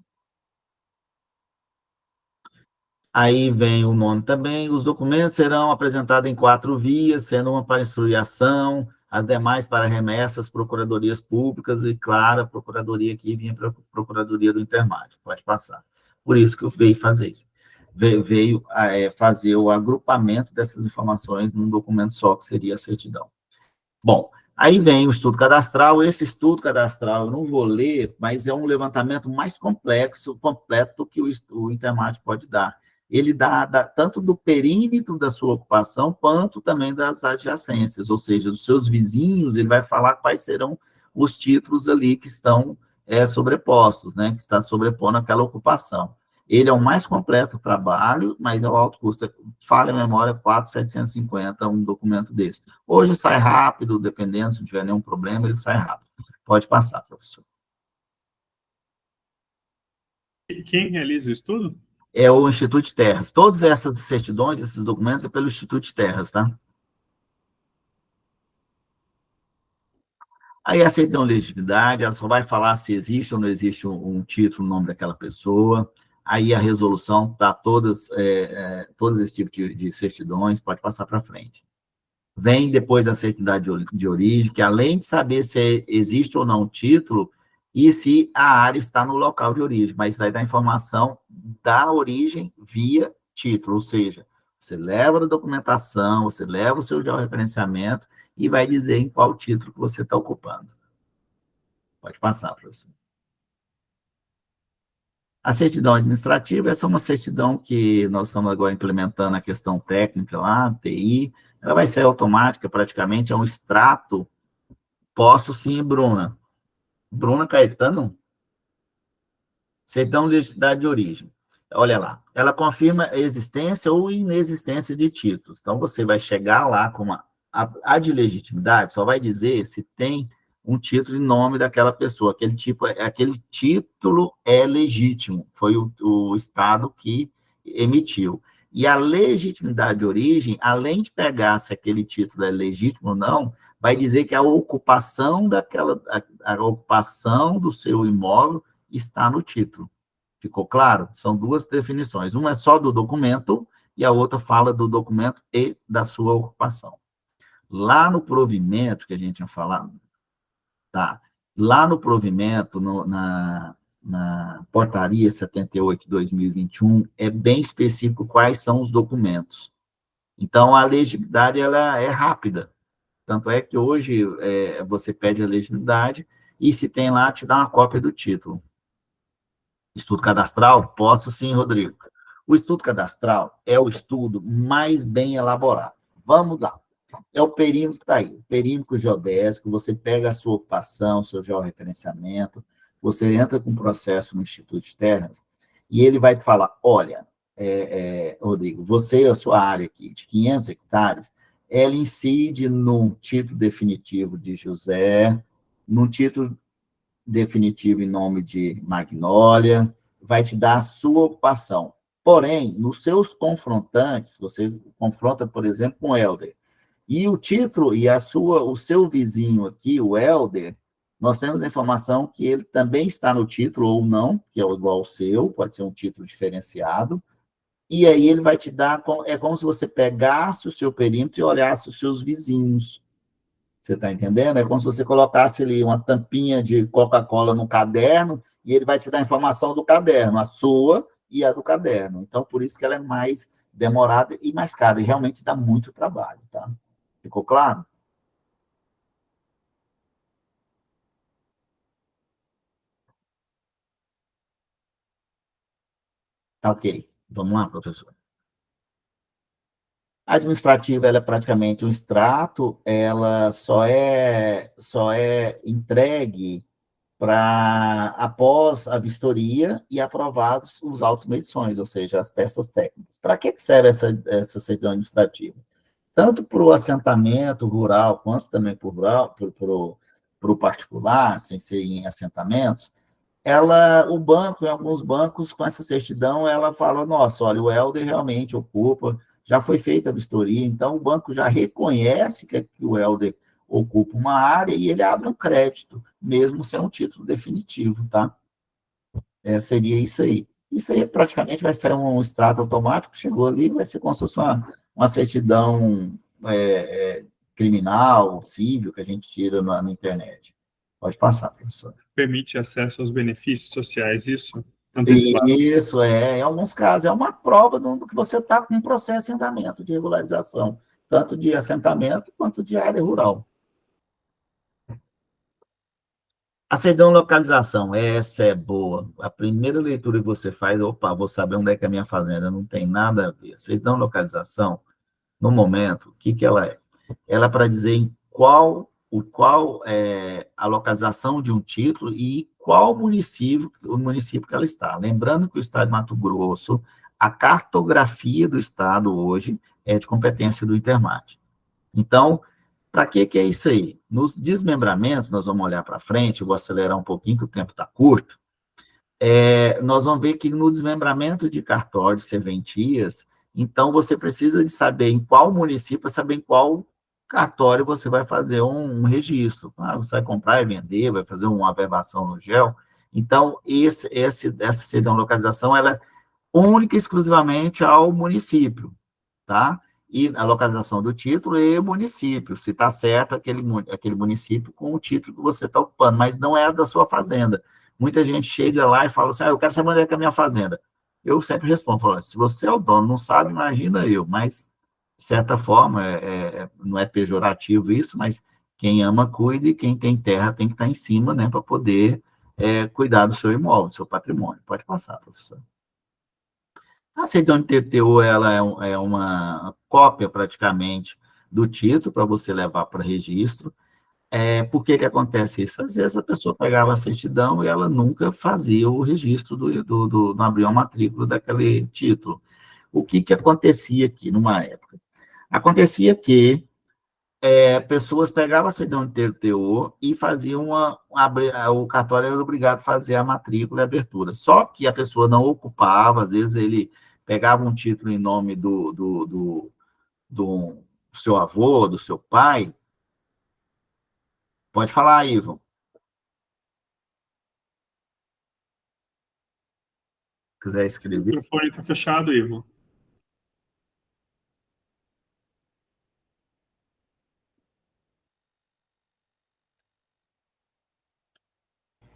Aí vem o nome também. Os documentos serão apresentados em 4 vias, sendo uma para instruir a ação, as demais para remessas, procuradorias públicas e, claro, a procuradoria que vinha para a procuradoria do intermédio. Pode passar. Por isso que eu veio fazer isso. Veio fazer o agrupamento dessas informações num documento só, que seria a certidão. Bom, aí vem o estudo cadastral. Esse estudo cadastral eu não vou ler, mas é um levantamento mais complexo, completo, que o intermédio pode dar. Ele dá tanto do perímetro da sua ocupação, quanto também das adjacências, ou seja, dos seus vizinhos, ele vai falar quais serão os títulos ali que estão sobrepostos, né, que está sobrepondo aquela ocupação. Ele é o mais completo do trabalho, mas é o alto custo. Falha a memória, 4.750, um documento desse. Hoje sai rápido, dependendo, se não tiver nenhum problema, ele sai rápido. Pode passar, professor. Quem realiza o estudo? É o Instituto de Terras. Todas essas certidões, esses documentos, é pelo Instituto de Terras, tá? Aí a certidão de legitimidade, ela só vai falar se existe ou não existe um título no nome daquela pessoa. Aí a resolução tá todos esse tipo de certidões, pode passar para frente. Vem depois a certidão de origem, que além de saber se existe ou não o título, e se a área está no local de origem, mas vai dar informação da origem via título, ou seja, você leva a documentação, você leva o seu georreferenciamento e vai dizer em qual título que você está ocupando. Pode passar, professor. A certidão administrativa, essa é uma certidão que nós estamos agora implementando a questão técnica lá, TI, ela vai ser automática praticamente, é um extrato, posso sim, Bruna. Bruna Caetano, certidão de legitimidade de origem. Olha lá, ela confirma a existência ou inexistência de títulos. Então, você vai chegar lá com a de legitimidade, só vai dizer se tem um título em nome daquela pessoa. Aquele título é legítimo, foi o Estado que emitiu. E a legitimidade de origem, além de pegar se aquele título é legítimo ou não, vai dizer que a ocupação a ocupação do seu imóvel está no título. Ficou claro? São duas definições. Uma é só do documento e a outra fala do documento e da sua ocupação. Lá no provimento, que a gente tinha falado, tá? Lá no provimento, na portaria 78/2021, é bem específico quais são os documentos. Então, a legibilidade ela é rápida. Tanto é que hoje você pede a legibilidade e se tem lá, te dá uma cópia do título. Estudo cadastral? Posso sim, Rodrigo. O estudo cadastral é o estudo mais bem elaborado. Vamos lá. É o perímetro que está aí. O perímetro geodésico, você pega a sua ocupação, seu georreferenciamento, você entra com o processo no Instituto de Terras e ele vai te falar, olha, Rodrigo, a sua área aqui de 500 hectares, ela incide num título definitivo de José, num título definitivo em nome de Magnólia, vai te dar a sua ocupação. Porém, nos seus confrontantes, você confronta, por exemplo, com o Helder, e o título e o seu vizinho aqui, o Helder, nós temos a informação que ele também está no título ou não, que é igual ao seu, pode ser um título diferenciado, e aí ele vai te dar, é como se você pegasse o seu perímetro e olhasse os seus vizinhos. Você está entendendo? É como se você colocasse ali uma tampinha de Coca-Cola no caderno e ele vai te dar a informação do caderno, a sua e a do caderno. Então, por isso que ela é mais demorada e mais cara, e realmente dá muito trabalho, tá? Ficou claro? Tá ok. Vamos lá, professor. A administrativa, ela é praticamente um extrato, ela só é entregue após a vistoria e aprovados os autos medições, ou seja, as peças técnicas. Para que serve essa certidão administrativa? Tanto para o assentamento rural, quanto também para o particular, sem ser em assentamentos, o banco, em alguns bancos, com essa certidão, ela fala, nossa, olha, o Helder realmente ocupa, já foi feita a vistoria, então o banco já reconhece que o Helder ocupa uma área e ele abre um crédito, mesmo sem um título definitivo, tá? Seria isso aí. Isso aí praticamente vai ser um extrato automático, chegou ali, vai ser como se fosse uma certidão criminal, civil, que a gente tira na internet. Pode passar, professor. Permite acesso aos benefícios sociais, isso? Antecipado. Isso, em alguns casos, é uma prova do que você está com um processo em andamento de regularização, tanto de assentamento quanto de área rural. A certidão de localização, essa é boa. A primeira leitura que você faz, opa, vou saber onde é que é a minha fazenda, não tem nada a ver. A certidão de localização, no momento, o que ela é? Ela é para dizer em qual é a localização de um título e qual o município que ela está. Lembrando que o estado de Mato Grosso, a cartografia do estado hoje é de competência do Intermat. Então, para que é isso aí? Nos desmembramentos, nós vamos olhar para frente, eu vou acelerar um pouquinho, que o tempo está curto, nós vamos ver que no desmembramento de cartório de serventias, então você precisa de saber em qual município, saber em qual cartório você vai fazer um registro. Você vai comprar e vender, vai fazer uma averbação no GEL. Então, essa certidão de localização, ela é única e exclusivamente ao município, tá? E a localização do título e o município, se está certo aquele município com o título que você está ocupando, mas não é da sua fazenda. Muita gente chega lá e fala assim, eu quero saber onde é que é a minha fazenda. Eu sempre respondo, falo, se você é o dono, não sabe, imagina eu, mas, de certa forma, não é pejorativo isso, mas quem ama, cuida, e quem tem terra tem que estar em cima, né, para poder cuidar do seu imóvel, do seu patrimônio. Pode passar, professor. A certidão de TTO, ela é uma cópia, praticamente, do título para você levar para registro. Por que acontece isso? Às vezes a pessoa pegava a certidão e ela nunca fazia o registro não abria uma matrícula daquele título. O que acontecia aqui numa época? Acontecia que pessoas pegavam a certidão de TTO e faziam o cartório era obrigado a fazer a matrícula e a abertura. Só que a pessoa não ocupava, às vezes ele pegava um título em nome do seu avô, do seu pai. Pode falar, Ivan. Se quiser O escrever. microfone está fechado, Ivo.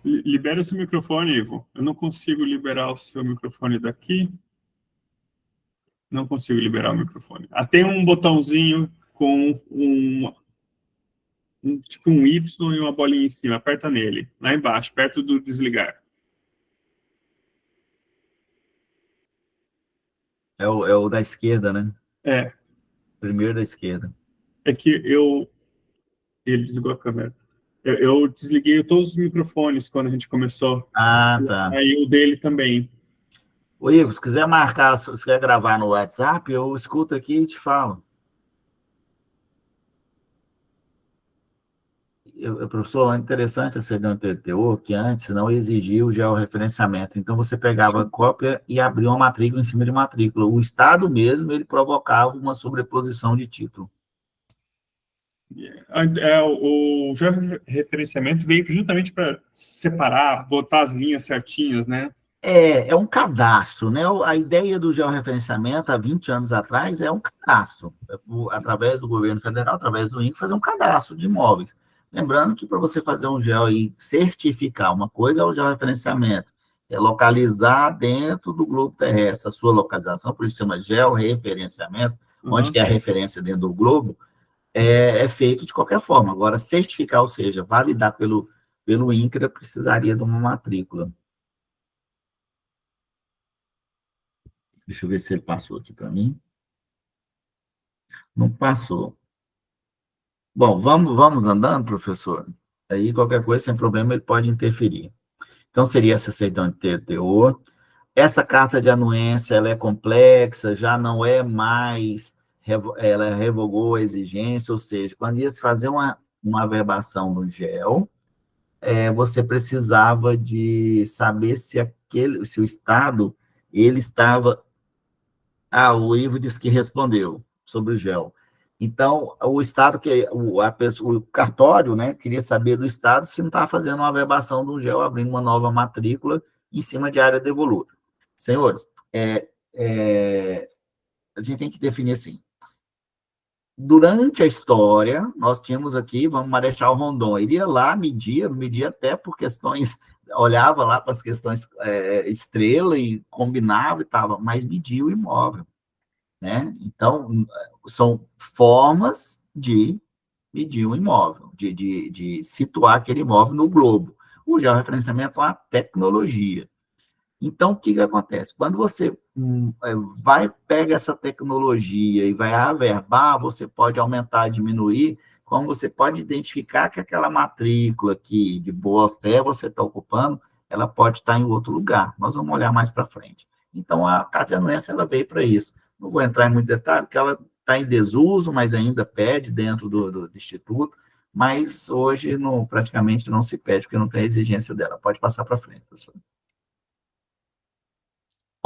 Libera o seu microfone, Ivo. Eu não consigo liberar o seu microfone daqui. Não consigo liberar o microfone. Tem um botãozinho com tipo um Y e uma bolinha em cima. Aperta nele, lá embaixo, perto do desligar. É o da esquerda, né? É. Primeiro da esquerda. É que ele desligou a câmera. Eu desliguei todos os microfones quando a gente começou. Ah, tá. Aí o dele também. Ô, Ivo, se quiser marcar, se quiser gravar no WhatsApp, eu escuto aqui e te falo. Professor, é interessante a certidão de TTO, que antes não exigia o georreferenciamento. Então, você pegava a cópia e abria uma matrícula em cima de matrícula. O Estado mesmo, ele provocava uma sobreposição de título. O georreferenciamento veio justamente para separar, botar as linhas certinhas, né? É um cadastro, né? A ideia do georreferenciamento, há 20 anos atrás, é um cadastro. Através do governo federal, através do INCRA, fazer um cadastro de imóveis. Lembrando que para você fazer um geo e certificar uma coisa é o georreferenciamento, é localizar dentro do globo terrestre a sua localização, por isso chama georreferenciamento, onde que é a referência dentro do globo, é feito de qualquer forma. Agora, certificar, ou seja, validar pelo INCRA, precisaria de uma matrícula. Deixa eu ver se ele passou aqui para mim. Não passou. Bom, vamos andando, professor? Aí, qualquer coisa, sem problema, ele pode interferir. Então, seria essa certidão de TTO. Essa carta de anuência, ela é complexa, já não é mais, ela revogou a exigência, ou seja, quando ia se fazer uma averbação no GEL, você precisava de saber se o Estado, ele estava... o Ivo disse que respondeu sobre o GEL. Então, o Estado, o cartório, né, queria saber do Estado se não estava fazendo uma averbação do GEL, abrindo uma nova matrícula em cima de área devoluta. Senhores, a gente tem que definir assim. Durante a história, nós tínhamos aqui, Marechal Rondon, ele ia lá, media até por questões, olhava lá para as questões estrela e combinava e tal, mas media o imóvel, né? Então, são formas de medir um imóvel, de situar aquele imóvel no globo. O georreferenciamento é uma tecnologia. Então, o que acontece? Quando você pega essa tecnologia e vai averbar, você pode aumentar, diminuir, como você pode identificar que aquela matrícula aqui de boa fé você está ocupando, ela pode estar em outro lugar. Nós vamos olhar mais para frente. Então, a carta de anuência, ela veio para isso. Não vou entrar em muito detalhe, porque ela está em desuso, mas ainda pede dentro do Instituto, mas hoje praticamente não se pede, porque não tem exigência dela. Pode passar para frente, professor.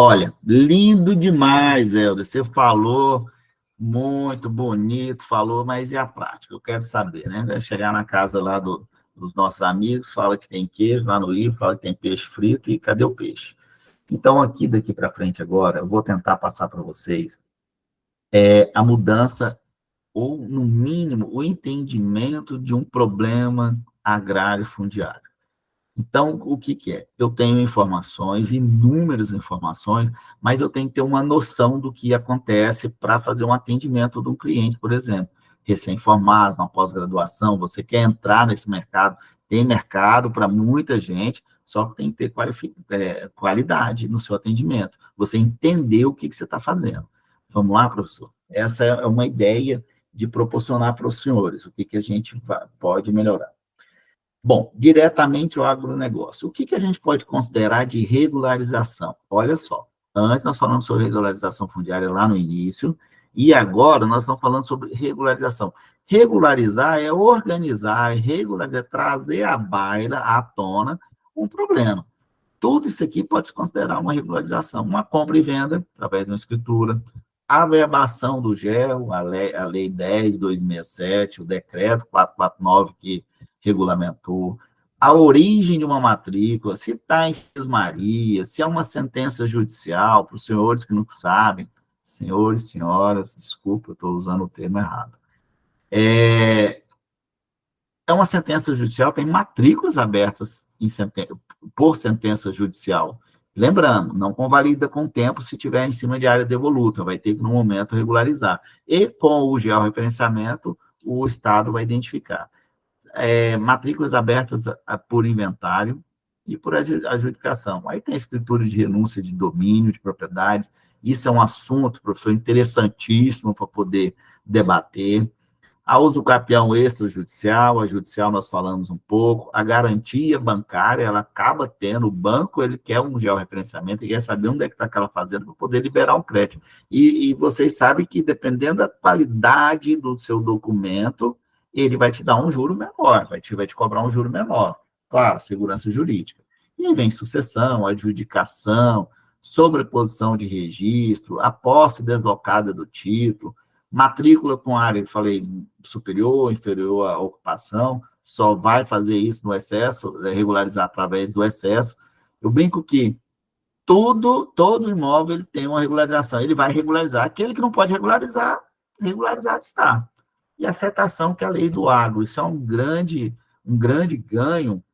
Olha, lindo demais, Helder. Você falou muito bonito, falou, mas e a prática? Eu quero saber, né? Vai chegar na casa lá dos nossos amigos, fala que tem queijo lá no livro, fala que tem peixe frito, e cadê o peixe? Então, daqui para frente agora, eu vou tentar passar para vocês a mudança, ou, no mínimo, o entendimento de um problema agrário fundiário. Então, o que é? Eu tenho informações, inúmeras informações, mas eu tenho que ter uma noção do que acontece para fazer um atendimento de um cliente, por exemplo. Recém-formado, na pós-graduação, você quer entrar nesse mercado, tem mercado para muita gente, só que tem que ter qualidade no seu atendimento. Você entender o que você está fazendo. Vamos lá, professor? Essa é uma ideia de proporcionar para os senhores o que a gente pode melhorar. Bom, diretamente ao agronegócio. O que a gente pode considerar de regularização? Olha só, antes nós falamos sobre regularização fundiária lá no início, e agora nós estamos falando sobre regularização. Regularizar é organizar, regularizar, é trazer à baila, à tona, um problema. Tudo isso aqui pode se considerar uma regularização, uma compra e venda, através de uma escritura, a averbação do GEL, a Lei 10.267, o Decreto 449, que regulamentou, a origem de uma matrícula, se está em Maria, se é uma sentença judicial, para os senhores que não sabem, senhores, senhoras, desculpa, eu estou usando o termo errado. É uma sentença judicial, tem matrículas abertas por sentença judicial. Lembrando, não convalida com o tempo se tiver em cima de área devoluta, vai ter que, no momento, regularizar. E com o georreferenciamento, o Estado vai identificar. Matrículas abertas por inventário e por adjudicação. Aí tem a escritura de renúncia de domínio, de propriedades. Isso é um assunto, professor, interessantíssimo para poder debater. A usucapião extrajudicial, a judicial nós falamos um pouco, a garantia bancária, ela acaba tendo, o banco, ele quer um georreferenciamento, ele quer saber onde é que está aquela fazenda para poder liberar um crédito. E vocês sabem que, dependendo da qualidade do seu documento, ele vai te dar um juro menor, vai te cobrar um juro menor. Claro, segurança jurídica. E aí vem sucessão, adjudicação, sobreposição de registro, a posse deslocada do título, matrícula com área, falei, superior, inferior à ocupação, só vai fazer isso no excesso, regularizar através do excesso. Eu brinco que todo imóvel ele tem uma regularização. Ele vai regularizar. Aquele que não pode regularizar, regularizado está. E a afetação que é a lei do agro. Isso é um grande ganho.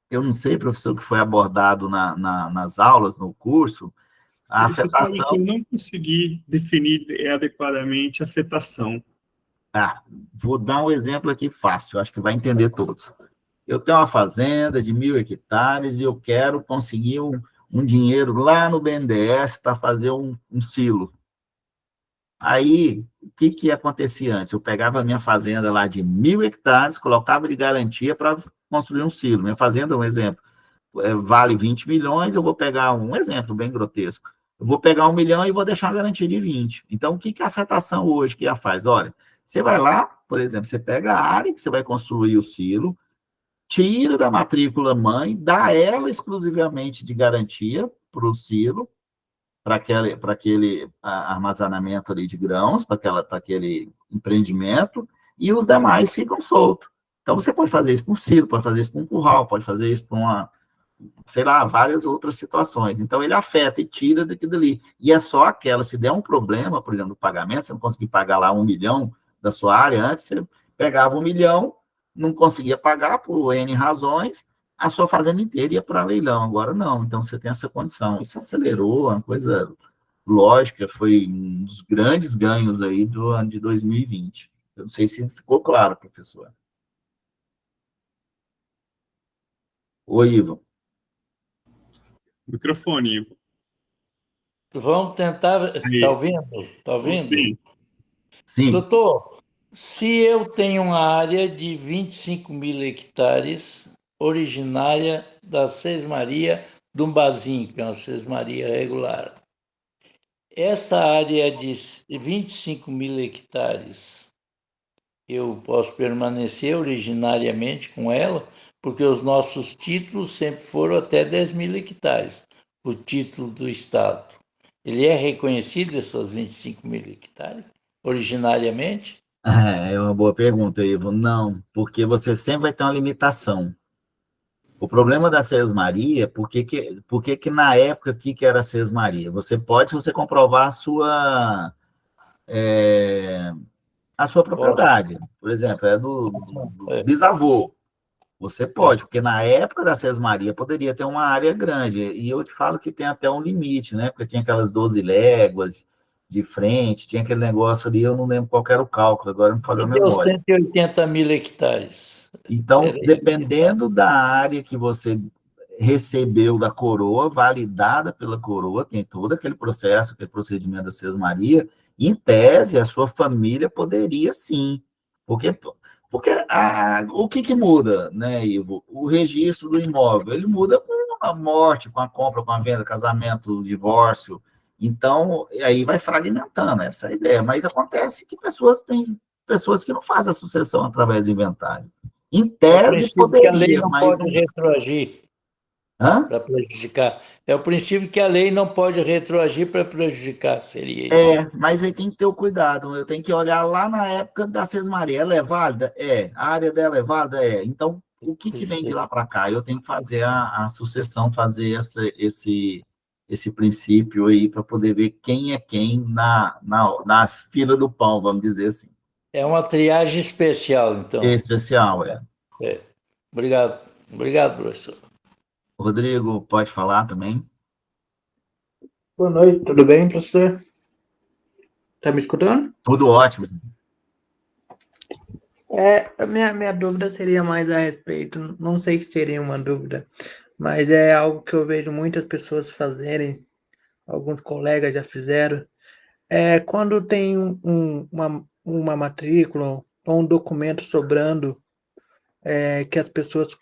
Eu não sei, professor, que foi abordado nas aulas, no curso, a Você sabe afetação... que eu não consegui definir adequadamente a afetação. Vou dar um exemplo aqui fácil, acho que vai entender todos. Eu tenho uma fazenda de 1.000 hectares e eu quero conseguir um dinheiro lá no BNDES para fazer um silo. Aí, o que acontecia antes? Eu pegava a minha fazenda lá de 1.000 hectares, colocava de garantia para construir um silo. Minha fazenda, um exemplo, vale 20 milhões, eu vou pegar um exemplo bem grotesco. Eu vou pegar 1 milhão e vou deixar uma garantia de 20. Então, o que a afetação hoje que ela faz? Olha, você vai lá, por exemplo, você pega a área que você vai construir o silo, tira da matrícula mãe, dá ela exclusivamente de garantia para o silo, para aquele armazenamento ali de grãos, para aquele empreendimento, e os demais ficam soltos. Então, você pode fazer isso para um silo, pode fazer isso para um curral, pode fazer isso para uma, sei lá, várias outras situações. Então, ele afeta e tira daquilo ali. E é só aquela, se der um problema, por exemplo, no pagamento, você não conseguir pagar lá 1 milhão da sua área, antes você pegava 1 milhão, não conseguia pagar por N razões, a sua fazenda inteira ia para leilão. Agora não, então você tem essa condição. Isso acelerou, uma coisa lógica, foi um dos grandes ganhos aí do ano de 2020. Eu não sei se ficou claro, professor. Oi, Ivo. Microfone, Ivo. Vamos tentar. Está ouvindo? Está ouvindo? Sim. Sim. Doutor, se eu tenho uma área de 25.000 hectares, originária da Sesmaria do Umbazinho, que é uma Sesmaria regular, esta área de 25.000 hectares, eu posso permanecer originariamente com ela, porque os nossos títulos sempre foram até 10.000 hectares, o título do Estado. Ele é reconhecido, essas 25.000 hectares, originariamente? É uma boa pergunta, Ivo. Não, porque você sempre vai ter uma limitação. O problema da Sesmaria, por que na época, o que era a Sesmaria? Você pode, se você comprovar a sua propriedade. Por exemplo, é do bisavô. Você pode, porque na época da Sesmaria poderia ter uma área grande, e eu te falo que tem até um limite, né? Porque tinha aquelas 12 léguas de frente, tinha aquele negócio ali, eu não lembro qual era o cálculo, agora me falhou a Deu memória. 180.000 hectares. Então, dependendo da área que você recebeu da coroa, validada pela coroa, tem todo aquele processo, aquele procedimento da Sesmaria, em tese, a sua família poderia sim, porque o que muda, né, Ivo? O registro do imóvel, ele muda com a morte, com a compra, com a venda, casamento, divórcio, então, aí vai fragmentando, essa é a ideia, mas acontece que tem pessoas que não fazem a sucessão através do inventário. Em tese, que a lei poderia, não mas pode não... retroagir para prejudicar. É o princípio que a lei não pode retroagir para prejudicar, seria isso. Mas aí tem que ter o cuidado. Eu tenho que olhar lá na época da Sesmaria. Ela é válida? É. A área dela é válida? É. Então, o que vem de lá para cá? Eu tenho que fazer a sucessão, fazer esse princípio aí para poder ver quem é quem na fila do pão, vamos dizer assim. É uma triagem especial, então. Especial, Obrigado. Obrigado, professor. Rodrigo, pode falar também? Boa noite, tudo bem, professor? Tá me escutando? Tudo ótimo. A minha dúvida seria mais a respeito, não sei se seria uma dúvida, mas é algo que eu vejo muitas pessoas fazerem, alguns colegas já fizeram, quando tem uma matrícula ou um documento sobrando, que as pessoas,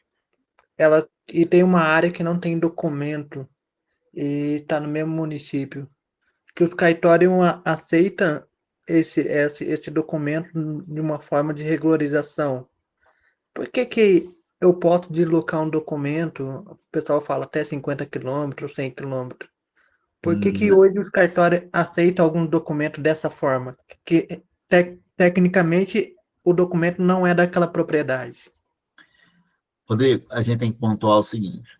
e tem uma área que não tem documento e está no mesmo município, que os cartórios aceitam esse documento de uma forma de regularização. Por que eu posso deslocar um documento, o pessoal fala até 50 quilômetros, 100 quilômetros. Por que hoje os cartórios aceitam algum documento dessa forma? Que tecnicamente o documento não é daquela propriedade. Rodrigo, a gente tem que pontuar o seguinte.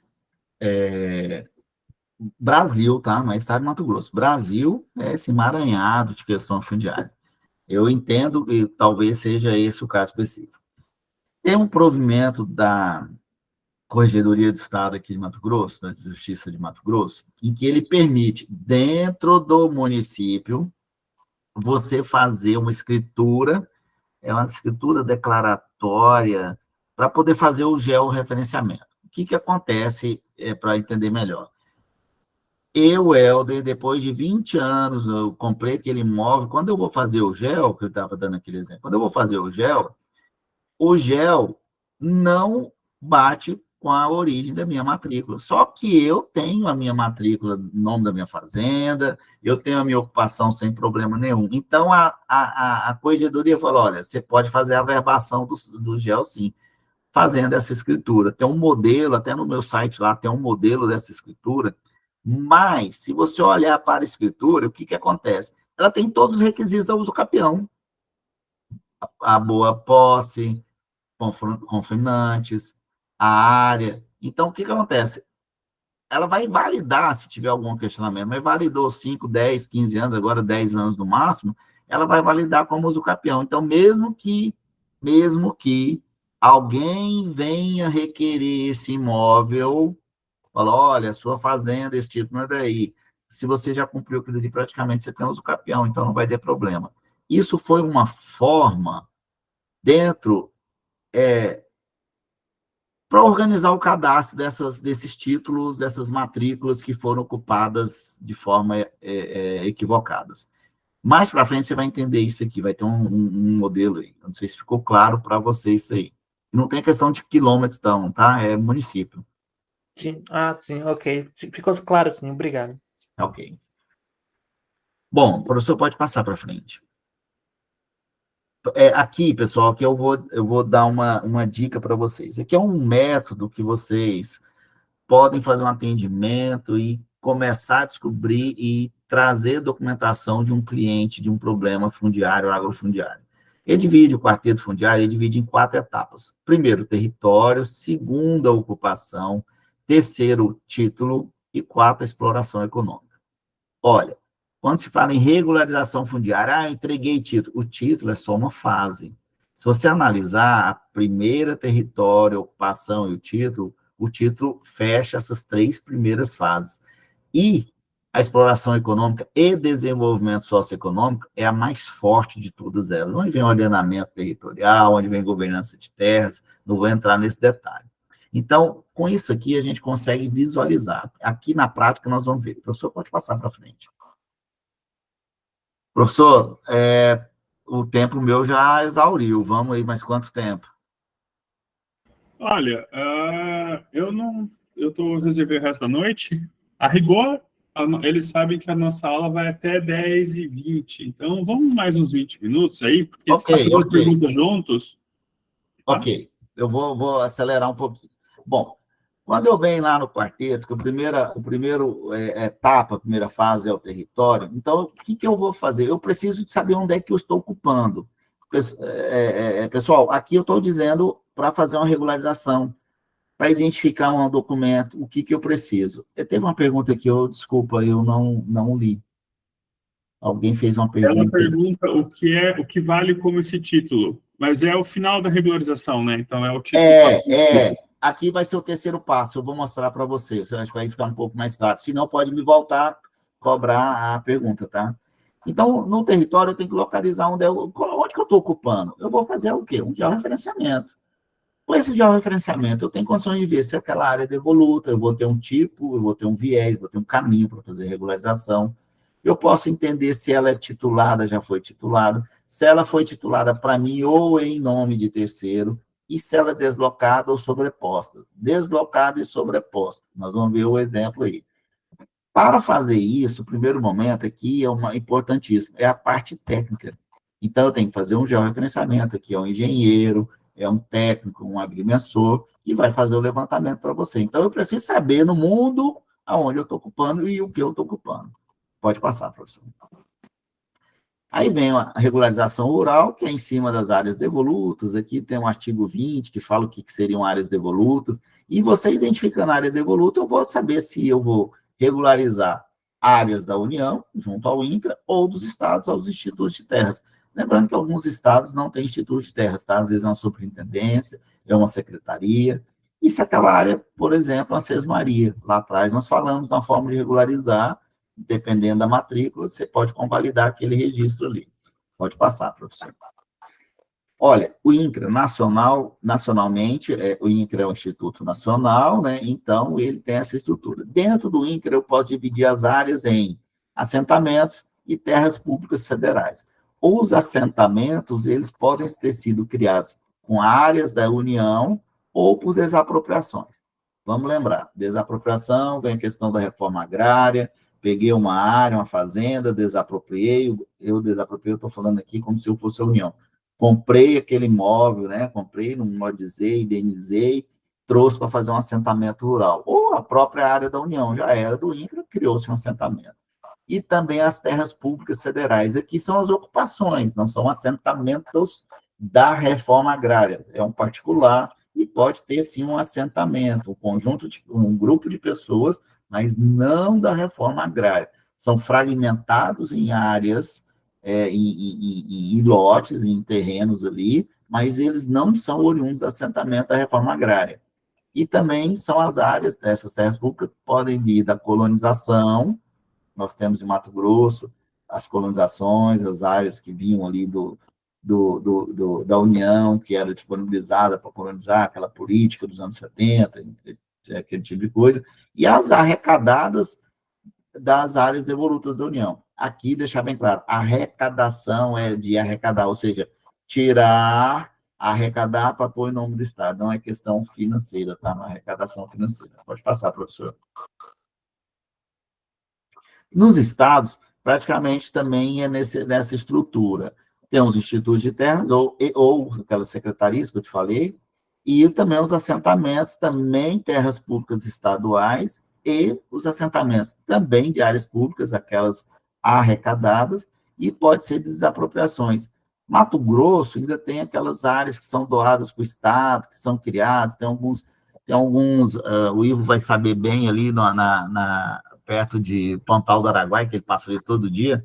Brasil, tá? Não é estado de Mato Grosso. Brasil é esse emaranhado de questão fundiária. Eu entendo que talvez seja esse o caso específico. Tem um provimento da Corregedoria do Estado aqui de Mato Grosso, da Justiça de Mato Grosso, em que ele permite, dentro do município, você fazer uma escritura, é uma escritura declaratória, para poder fazer o georreferenciamento. O que acontece, para entender melhor? Eu, Helder, depois de 20 anos, eu comprei aquele imóvel, quando eu vou fazer o gel, que eu estava dando aquele exemplo, quando eu vou fazer o gel não bate com a origem da minha matrícula. Só que eu tenho a minha matrícula no nome da minha fazenda, eu tenho a minha ocupação sem problema nenhum. Então, a corregedoria falou, olha, você pode fazer a averbação do gel, sim, fazendo essa escritura. Tem um modelo, até no meu site lá, tem um modelo dessa escritura, mas, se você olhar para a escritura, o que acontece? Ela tem todos os requisitos da uso capião. A boa posse, confinantes, a área. Então, o que acontece? Ela vai validar, se tiver algum questionamento, mas validou 5, 10, 15 anos, agora 10 anos no máximo, ela vai validar como uso capião. Então, mesmo que alguém venha requerer esse imóvel, fala, olha, sua fazenda, esse tipo não é daí. Se você já cumpriu aquilo ali, praticamente você tem uso capião, então não vai ter problema. Isso foi uma forma dentro para organizar o cadastro desses títulos, dessas matrículas que foram ocupadas de forma equivocadas. Mais para frente você vai entender isso aqui, vai ter um modelo aí. Não sei se ficou claro para vocês isso aí. Não tem questão de quilômetros, não, tá? É município. Sim. Ah, sim, ok. Ficou claro, sim, obrigado. Ok. Bom, o professor pode passar para frente. Aqui, pessoal, que eu vou dar uma dica para vocês. Aqui é um método que vocês podem fazer um atendimento e começar a descobrir e trazer documentação de um cliente de um problema fundiário, agrofundiário. Ele divide o quarteto fundiário, ele divide em 4 etapas. Primeiro, território. Segundo, a ocupação. Terceiro, título. E 4, a exploração econômica. Olha, quando se fala em regularização fundiária, eu entreguei título. O título é só uma fase. Se você analisar a primeira território, a ocupação e o título fecha essas 3 primeiras fases. E a exploração econômica e desenvolvimento socioeconômico é a mais forte de todas elas. Onde vem o ordenamento territorial, onde vem governança de terras, não vou entrar nesse detalhe. Então, com isso aqui, a gente consegue visualizar. Aqui na prática, nós vamos ver. O professor pode passar para frente. Professor, o tempo meu já exauriu. Vamos aí, mais quanto tempo? Olha, eu reservei o resto da noite. A rigor, eles sabem que a nossa aula vai até 10h20. Então, vamos mais uns 20 minutos aí, porque eles estão fazendo perguntas juntos. Tá? Ok, eu vou acelerar um pouquinho. Bom, quando eu venho lá no quarteto, que a primeira etapa, a primeira fase é o território, então, o que eu vou fazer? Eu preciso de saber onde é que eu estou ocupando. Pessoal, aqui eu estou dizendo para fazer uma regularização, para identificar um documento, o que eu preciso. Teve uma pergunta aqui, desculpa, eu não li. Alguém fez uma pergunta. Ela pergunta o que vale como esse título, mas é o final da regularização, né? Então, é o título. Aqui vai ser o terceiro passo, eu vou mostrar para você, você acha que vai ficar um pouco mais claro. Se não, pode me voltar, cobrar a pergunta, tá? Então, no território, eu tenho que localizar onde que eu estou ocupando. Eu vou fazer o quê? Um georreferenciamento. Com esse georreferenciamento, eu tenho condições de ver se aquela área é devoluta, eu vou ter um tipo, eu vou ter um viés, vou ter um caminho para fazer regularização. Eu posso entender se ela é titulada, já foi titulada, se ela foi titulada para mim ou em nome de terceiro, e se ela é deslocada ou sobreposta. Deslocada e sobreposta. Nós vamos ver o exemplo aí. Para fazer isso, o primeiro momento aqui é importantíssimo, é a parte técnica. Então, eu tenho que fazer um georreferenciamento, aqui é um engenheiro, é um técnico, um agrimensor, que vai fazer o levantamento para você. Então, eu preciso saber no mundo aonde eu estou ocupando e o que eu estou ocupando. Pode passar, professor. Aí vem a regularização rural, que é em cima das áreas devolutas. Aqui tem um artigo 20, que fala o que seriam áreas devolutas. E você identificando a área devoluta, eu vou saber se eu vou regularizar áreas da União, junto ao INCRA, ou dos estados aos institutos de terras. Lembrando que alguns estados não têm instituto de terras, tá? Às vezes é uma superintendência, é uma secretaria, e se aquela área, por exemplo, a sesmaria, lá atrás nós falamos de uma forma de regularizar, dependendo da matrícula, você pode convalidar aquele registro ali. Pode passar, professor. Olha, o INCRA nacionalmente, o INCRA é um instituto nacional, né? Então ele tem essa estrutura. Dentro do INCRA eu posso dividir as áreas em assentamentos e terras públicas federais. Os assentamentos, eles podem ter sido criados com áreas da União ou por desapropriações. Vamos lembrar, desapropriação, vem a questão da reforma agrária, peguei uma área, uma fazenda, desapropriei, eu estou falando aqui como se eu fosse a União. Comprei aquele imóvel, né? Comprei, normalizei, indenizei, trouxe para fazer um assentamento rural. Ou a própria área da União, já era do INCRA, criou-se um assentamento. E também as terras públicas federais. Aqui são as ocupações, não são assentamentos da reforma agrária. É um particular e pode ter, sim, um assentamento, um grupo de pessoas, mas não da reforma agrária. São fragmentados em áreas, em lotes, em terrenos ali, mas eles não são oriundos do assentamento da reforma agrária. E também são as áreas dessas terras públicas que podem vir da colonização. Nós temos em Mato Grosso as colonizações, as áreas que vinham ali da União, que era disponibilizada para colonizar, aquela política dos anos 70, aquele tipo de coisa, e as arrecadadas das áreas devolutas da União. Aqui, deixar bem claro, arrecadação é de arrecadar, ou seja, tirar, arrecadar para pôr em nome do Estado, não é questão financeira, tá? Não é arrecadação financeira. Pode passar, professor. Nos estados, praticamente também é nessa estrutura. Tem os institutos de terras, ou aquelas secretarias que eu te falei, e também os assentamentos, também terras públicas estaduais, e os assentamentos também de áreas públicas, aquelas arrecadadas, e pode ser desapropriações. Mato Grosso ainda tem aquelas áreas que são doadas para o Estado, que são criadas, tem alguns o Ivo vai saber bem ali perto de Pontal do Araguaia, que ele passa ali todo dia,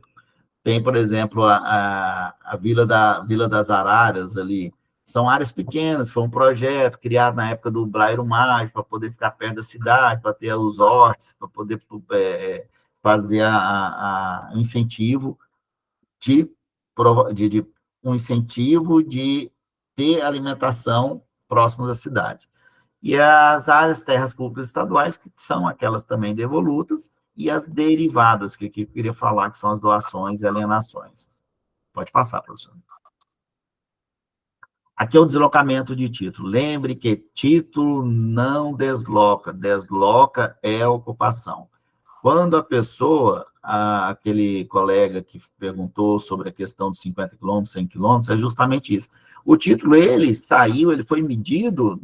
tem, por exemplo, a Vila das Araras ali, são áreas pequenas, foi um projeto criado na época do Blairo Mágico, para poder ficar perto da cidade, para ter os hortos, para poder fazer um incentivo um incentivo de ter alimentação próximo às cidades. E as áreas terras públicas estaduais, que são aquelas também devolutas, e as derivadas, que aqui eu queria falar, que são as doações e alienações. Pode passar, professor. Aqui é o deslocamento de título. Lembre que título não desloca, desloca é a ocupação. Quando a pessoa, aquele colega que perguntou sobre a questão dos 50 quilômetros, 100 quilômetros, é justamente isso. O título, ele foi medido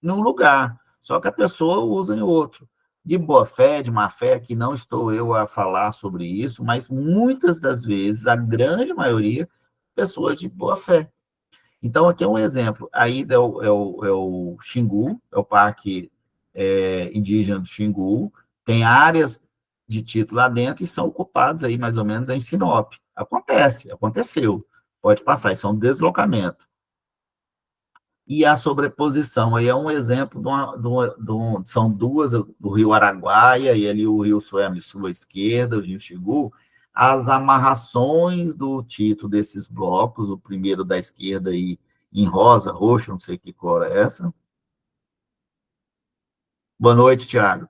num lugar, só que a pessoa usa em outro. De boa fé, de má fé, que não estou eu a falar sobre isso, mas muitas das vezes, a grande maioria, pessoas de boa fé. Então, aqui é um exemplo. Aí é o Xingu, é o Parque Indígena do Xingu, tem áreas de título lá dentro e são ocupados aí, mais ou menos, em Sinop. Aconteceu. Pode passar, isso é um deslocamento. E a sobreposição, aí é um exemplo são duas, do Rio Araguaia, e ali o Rio Suamiçu à esquerda, o Rio Xingu, as amarrações do título desses blocos, o primeiro da esquerda aí, em rosa, roxo, não sei que cor é essa. Boa noite, Tiago.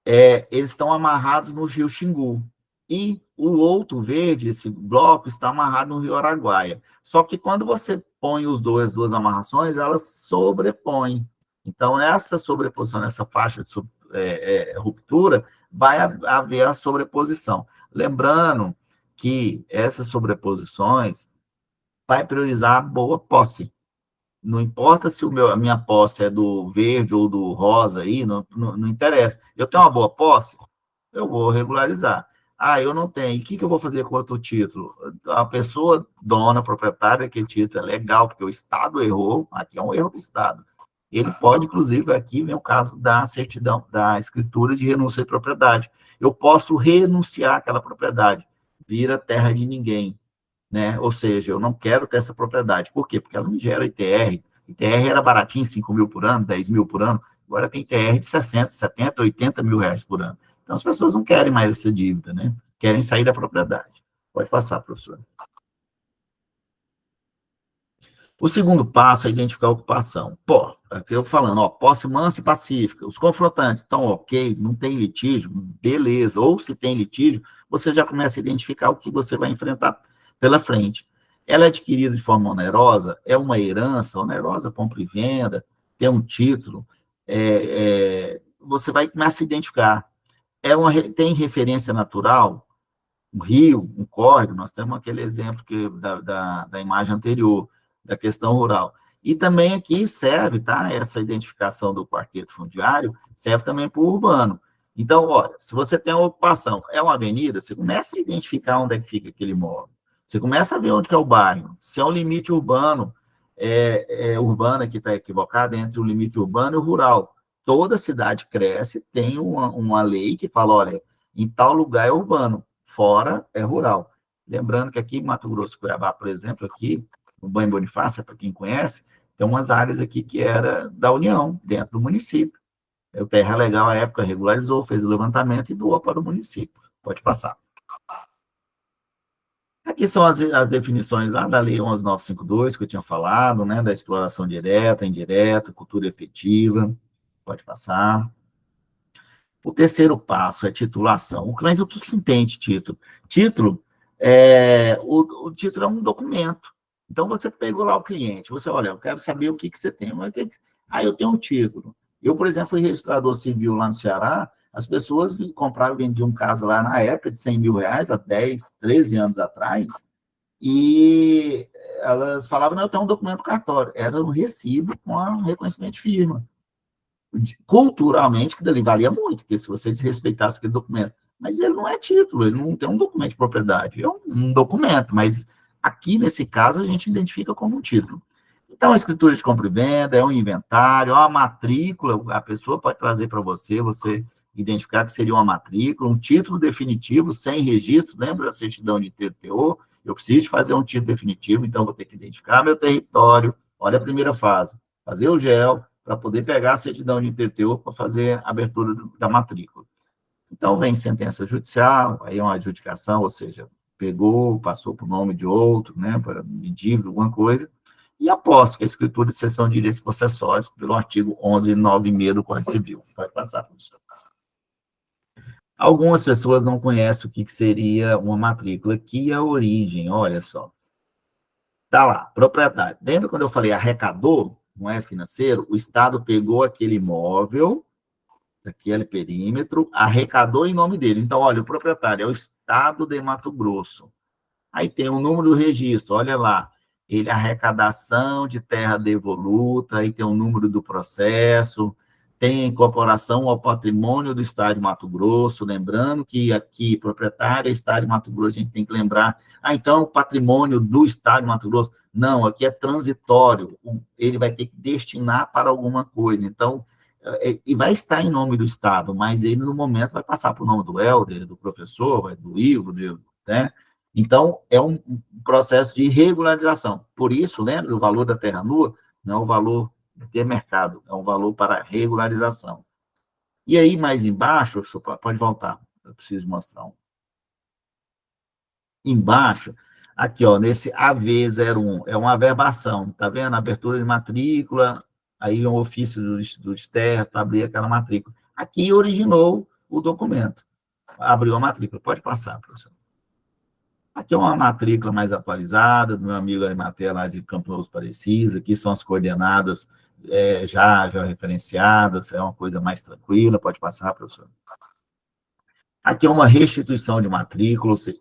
Eles estão amarrados no Rio Xingu. E o outro verde, esse bloco, está amarrado no Rio Araguaia. Só que quando você põe as duas amarrações, elas sobrepõem. Então, essa sobreposição, essa faixa de ruptura, vai haver a sobreposição. Lembrando que essas sobreposições vai priorizar a boa posse. Não importa se a minha posse é do verde ou do rosa, aí, não interessa. Eu tenho uma boa posse, eu vou regularizar. Eu não tenho. E o que eu vou fazer com outro título? A pessoa dona, proprietária daquele título é legal, porque o Estado errou, aqui é um erro do Estado. Ele pode, inclusive, aqui vem o caso da certidão, da escritura de renúncia de propriedade. Eu posso renunciar àquela propriedade, vira terra de ninguém, né? Ou seja, eu não quero ter essa propriedade. Por quê? Porque ela me gera ITR. ITR era baratinho, 5 mil por ano, 10 mil por ano, agora tem ITR de 60, 70, 80 mil reais por ano. Então, as pessoas não querem mais essa dívida, né? Querem sair da propriedade. Pode passar, professor. O segundo passo é identificar a ocupação. Pô, aqui eu falando, ó, posse mansa e pacífica. Os confrontantes estão ok, não tem litígio, beleza. Ou se tem litígio, você já começa a identificar o que você vai enfrentar pela frente. Ela é adquirida de forma onerosa, é uma herança, onerosa, compra e venda, tem um título, você vai começar a identificar. Tem referência natural, um rio, um córrego, nós temos aquele exemplo da imagem anterior, da questão rural. E também aqui serve, tá? Essa identificação do quarteto fundiário serve também para o urbano. Então, olha, se você tem uma ocupação, é uma avenida, você começa a identificar onde é que fica aquele imóvel. Você começa a ver onde que é o bairro. Se é um limite urbano, urbana que está equivocada entre o limite urbano e o rural. Toda cidade cresce, tem uma lei que fala, olha, em tal lugar é urbano, fora é rural. Lembrando que aqui em Mato Grosso, Cuiabá, por exemplo, aqui, no Banho Bonifácio, para quem conhece, tem umas áreas aqui que era da União, dentro do município. O Terra Legal, à época, regularizou, fez o levantamento e doou para o município. Pode passar. Aqui são as definições lá da Lei 11.952, que eu tinha falado, né, da exploração direta, indireta, cultura efetiva. Pode passar. O terceiro passo é titulação. Mas o que se entende título? Título, o título é um documento. Então, você pegou lá o cliente, você, olha, eu quero saber o que você tem. Eu tenho um título. Eu, por exemplo, fui registrador civil lá no Ceará, as pessoas compravam e vendiam casa lá na época de 100 mil reais, há 10, 13 anos atrás, e elas falavam, não, eu tenho um documento cartório. Era um recibo com um reconhecimento de firma. Culturalmente, que dali valia muito, porque se você desrespeitasse aquele documento, mas ele não é título, ele não tem um documento de propriedade, é um documento, mas aqui, nesse caso, a gente identifica como um título. Então, a escritura de compra e venda é um inventário, é uma matrícula, a pessoa pode trazer para você identificar que seria uma matrícula, um título definitivo, sem registro, lembra da certidão de TTO? Eu preciso fazer um título definitivo, então vou ter que identificar meu território, olha a primeira fase, fazer o GEL, para poder pegar a certidão de TTO para fazer a abertura da matrícula. Então, vem sentença judicial, aí é uma adjudicação, ou seja, pegou, passou para o nome de outro, né, para dívida, alguma coisa, e a posse, que é a escritura de cessão de direitos possessórios, pelo artigo 11.96 do Código Civil. Pode passar, professor. Algumas pessoas não conhecem o que seria uma matrícula. Aqui é a origem, olha só. Está lá, propriedade. Lembra quando eu falei arrecadou, não é financeiro? O Estado pegou aquele imóvel, daquele perímetro, arrecadou em nome dele. Então, olha, o proprietário é o Estado de Mato Grosso. Aí tem o número do registro, olha lá. Ele arrecadação de terra devoluta, aí tem o número do processo, tem a incorporação ao patrimônio do Estado de Mato Grosso, lembrando que aqui, proprietário é Estado de Mato Grosso, a gente tem que lembrar, então, o patrimônio do Estado de Mato Grosso, não, aqui é transitório, ele vai ter que destinar para alguma coisa, então, e vai estar em nome do Estado, mas ele, no momento, vai passar para o nome do Helder, do professor, do Ivo, né? Então, é um processo de regularização. Por isso, lembra, o valor da terra nua não é o valor de mercado, é um valor para regularização. E aí, mais embaixo, professor, pode voltar, eu preciso mostrar um. Embaixo, aqui, ó, nesse AV01, é uma averbação, tá vendo? Abertura de matrícula, aí um ofício do Instituto de Terra para abrir aquela matrícula. Aqui originou o documento, abriu a matrícula. Pode passar, professor. Aqui é uma matrícula mais atualizada, do meu amigo Arimatea, lá de Campo Novo Parecis. Aqui são as coordenadas já referenciadas, é uma coisa mais tranquila. Pode passar, professor. Aqui é uma restituição de matrícula, ou seja,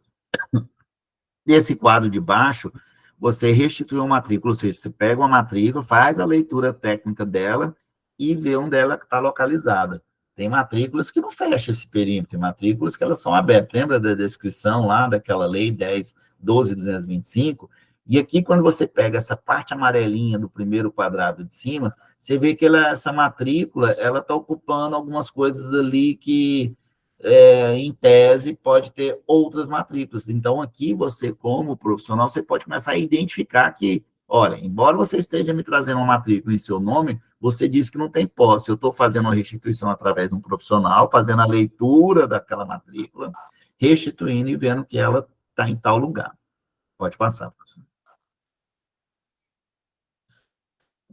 nesse quadro de baixo, você restitui uma matrícula, ou seja, você pega uma matrícula, faz a leitura técnica dela e vê onde ela está localizada. Tem matrículas que não fecham esse perímetro, tem matrículas que elas são abertas. Lembra da descrição lá daquela lei 10.12.225? E aqui, quando você pega essa parte amarelinha do primeiro quadrado de cima, você vê que essa matrícula, ela está ocupando algumas coisas ali que, em tese, pode ter outras matrículas. Então, aqui, você, como profissional, você pode começar a identificar que, olha, embora você esteja me trazendo uma matrícula em seu nome, você diz que não tem posse. Eu estou fazendo uma restituição através de um profissional, fazendo a leitura daquela matrícula, restituindo e vendo que ela está em tal lugar. Pode passar, professor.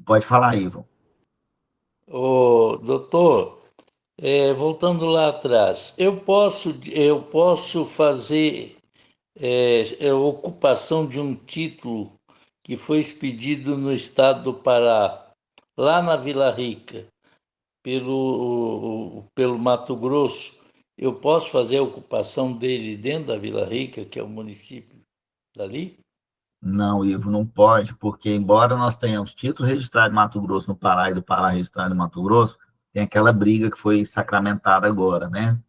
Pode falar, Ivo. Ô, doutor, voltando lá atrás, eu posso fazer a ocupação de um título que foi expedido no estado do Pará, lá na Vila Rica, pelo Mato Grosso. Eu posso fazer a ocupação dele dentro da Vila Rica, que é o município dali? Não, Ivo, não pode, porque embora nós tenhamos título registrado em Mato Grosso no Pará e do Pará registrado em Mato Grosso, tem aquela briga que foi sacramentada agora, né?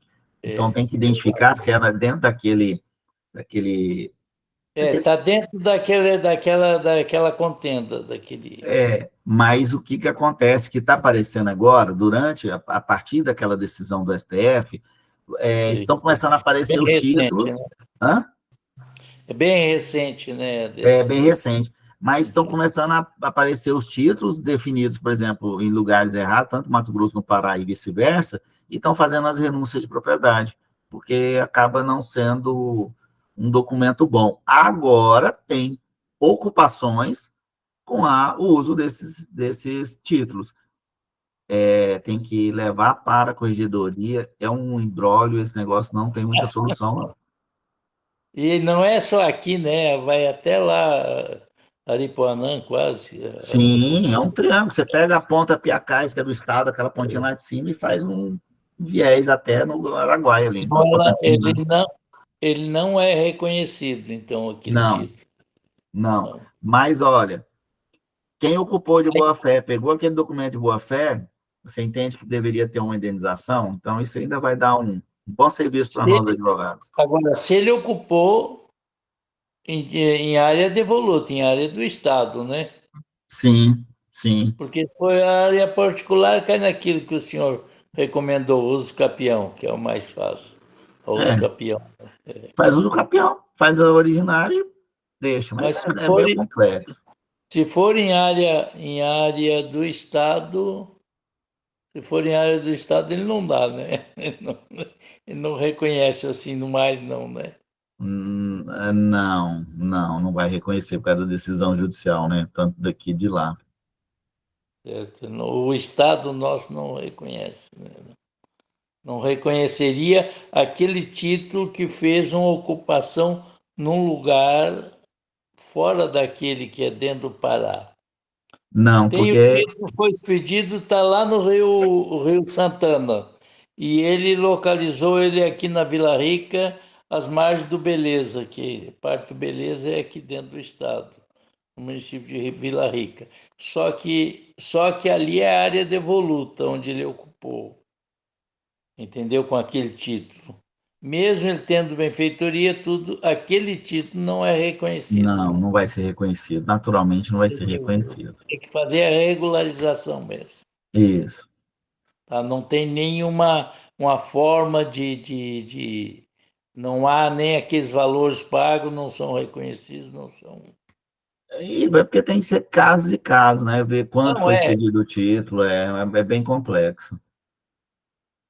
Então tem que identificar se era dentro daquele Está dentro daquela contenda, daquele... mas o que acontece, que está aparecendo agora, a partir daquela decisão do STF, estão começando a aparecer Bem os recente, títulos. né? Hã? É bem recente, né? Bem recente. Mas estão começando a aparecer os títulos definidos, por exemplo, em lugares errados, tanto Mato Grosso no Pará e vice-versa, e estão fazendo as renúncias de propriedade, porque acaba não sendo um documento bom. Agora tem ocupações com o uso desses títulos. Tem que levar para a corregedoria, é um imbróglio, esse negócio não tem muita solução, não. E não é só aqui, né? Vai até lá, Aripuanã, quase. Sim, é um triângulo. Você pega a ponta Piacás, que é do estado, aquela pontinha lá de cima, e faz um viés até no Araguaia ali. Ele não é reconhecido, então, aquele Não, título. não. Mas, olha, quem ocupou de boa-fé, pegou aquele documento de boa-fé, você entende que deveria ter uma indenização? Então, isso ainda vai dar um bom serviço para nós, advogados. Agora, se ele ocupou em área devoluta, em área do Estado, né? Sim, sim. Porque se for a área particular, cai naquilo que o senhor recomendou, uso capião, que é o mais fácil. O uso capião. Faz uso capião, faz a originária e deixa, mas Mas é meio complexo. se for em área do Estado, ele não dá, né? Ele não reconhece assim no mais, não, né? Não vai reconhecer por causa da decisão judicial, né? Tanto daqui de lá. Certo? O Estado nosso não reconhece, né? Não reconheceria aquele título que fez uma ocupação num lugar fora daquele que é dentro do Pará. Não, Tem porque... o título que foi expedido, está lá no Rio Santana. E ele localizou ele aqui na Vila Rica, às margens do Beleza, que parte do Beleza é aqui dentro do estado, no município de Vila Rica. Só que ali é a área devoluta, onde ele ocupou, entendeu? Com aquele título. Mesmo ele tendo benfeitoria, tudo, aquele título não é reconhecido. Não vai ser reconhecido. Naturalmente não vai ser reconhecido. Tem que fazer a regularização mesmo. Isso. Tá? Não tem nenhuma uma forma não há nem aqueles valores pagos, não são reconhecidos, não são... E é porque tem que ser casos e casos, né? Ver quanto Não foi é. expedido o título, é bem complexo.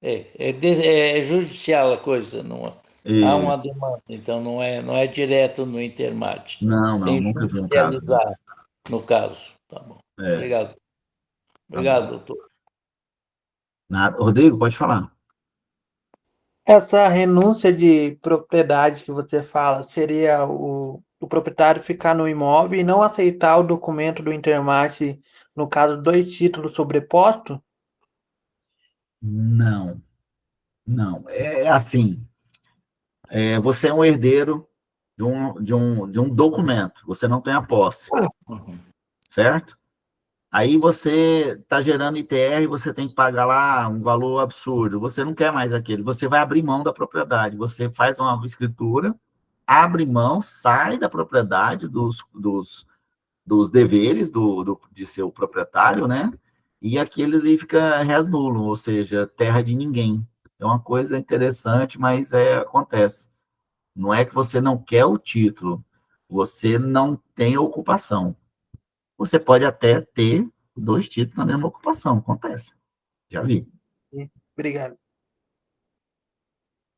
É judicial a coisa, não há uma Isso. demanda, então não é direto no Intermate. Não, Tem que nunca vi um caso judicializar desse. no caso. Tá bom. Obrigado. Obrigado, doutor. Rodrigo, pode falar. Essa renúncia de propriedade que você fala seria o proprietário ficar no imóvel e não aceitar o documento do Intermate, no caso, 2 títulos sobrepostos? Não. É assim, você é um herdeiro de um documento, você não tem a posse, certo? Aí você está gerando ITR, você tem que pagar lá um valor absurdo, você não quer mais aquele, você vai abrir mão da propriedade, você faz uma escritura, abre mão, sai da propriedade dos deveres de seu proprietário, né? e aquele ali fica res nulo, ou seja, terra de ninguém. É uma coisa interessante, mas acontece. Não é que você não quer o título, você não tem ocupação. Você pode até ter 2 títulos na mesma ocupação, acontece. Já vi. Obrigado.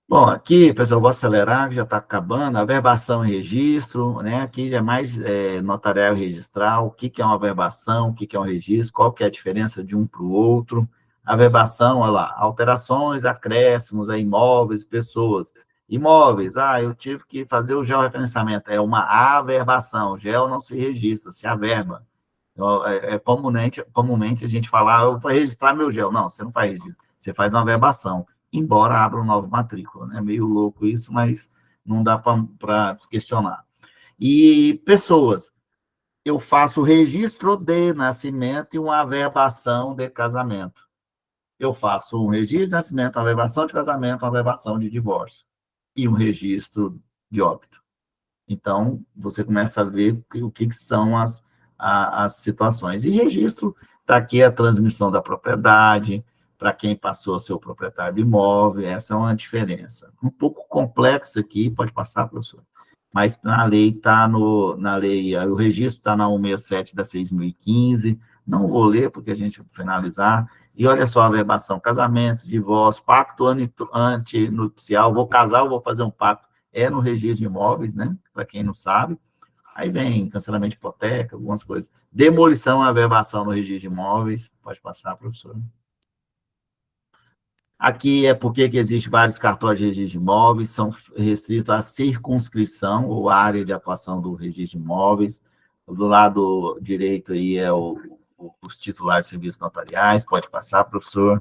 Bom, aqui, pessoal, vou acelerar, que já está acabando. Averbação e registro, né? Aqui já é mais notarial e registral. O que é uma averbação, o que é um registro, qual que é a diferença de um para o outro. Averbação, olha lá, alterações, acréscimos a imóveis, pessoas. Imóveis, eu tive que fazer o georreferenciamento. É uma averbação, o geo não se registra, se averba. Então, comumente a gente fala, eu vou registrar meu gel. Não, você não faz registro, você faz uma averbação, embora abra uma nova matrícula, né? Meio louco isso, mas não dá para questionar. E pessoas, eu faço o registro de nascimento e uma averbação de casamento. Eu faço um registro de nascimento, uma averbação de casamento, uma averbação de divórcio e um registro de óbito. Então, você começa a ver o que são as situações. E registro, está aqui a transmissão da propriedade, para quem passou a ser o proprietário do imóvel, essa é uma diferença. Um pouco complexo aqui, pode passar, professor, mas na lei está o registro está na 167 da 6.015, não vou ler, porque a gente vai finalizar, e olha só a averbação, casamento, divórcio, pacto antinupcial, vou casar, eu vou fazer um pacto, no registro de imóveis, né? Para quem não sabe. Aí vem cancelamento de hipoteca, algumas coisas. Demolição e averbação no registro de imóveis. Pode passar, professor. Aqui é porque que existe vários cartórios de registro de imóveis, são restritos à circunscrição ou área de atuação do registro de imóveis. Do lado direito aí os titulares de serviços notariais. Pode passar, professor.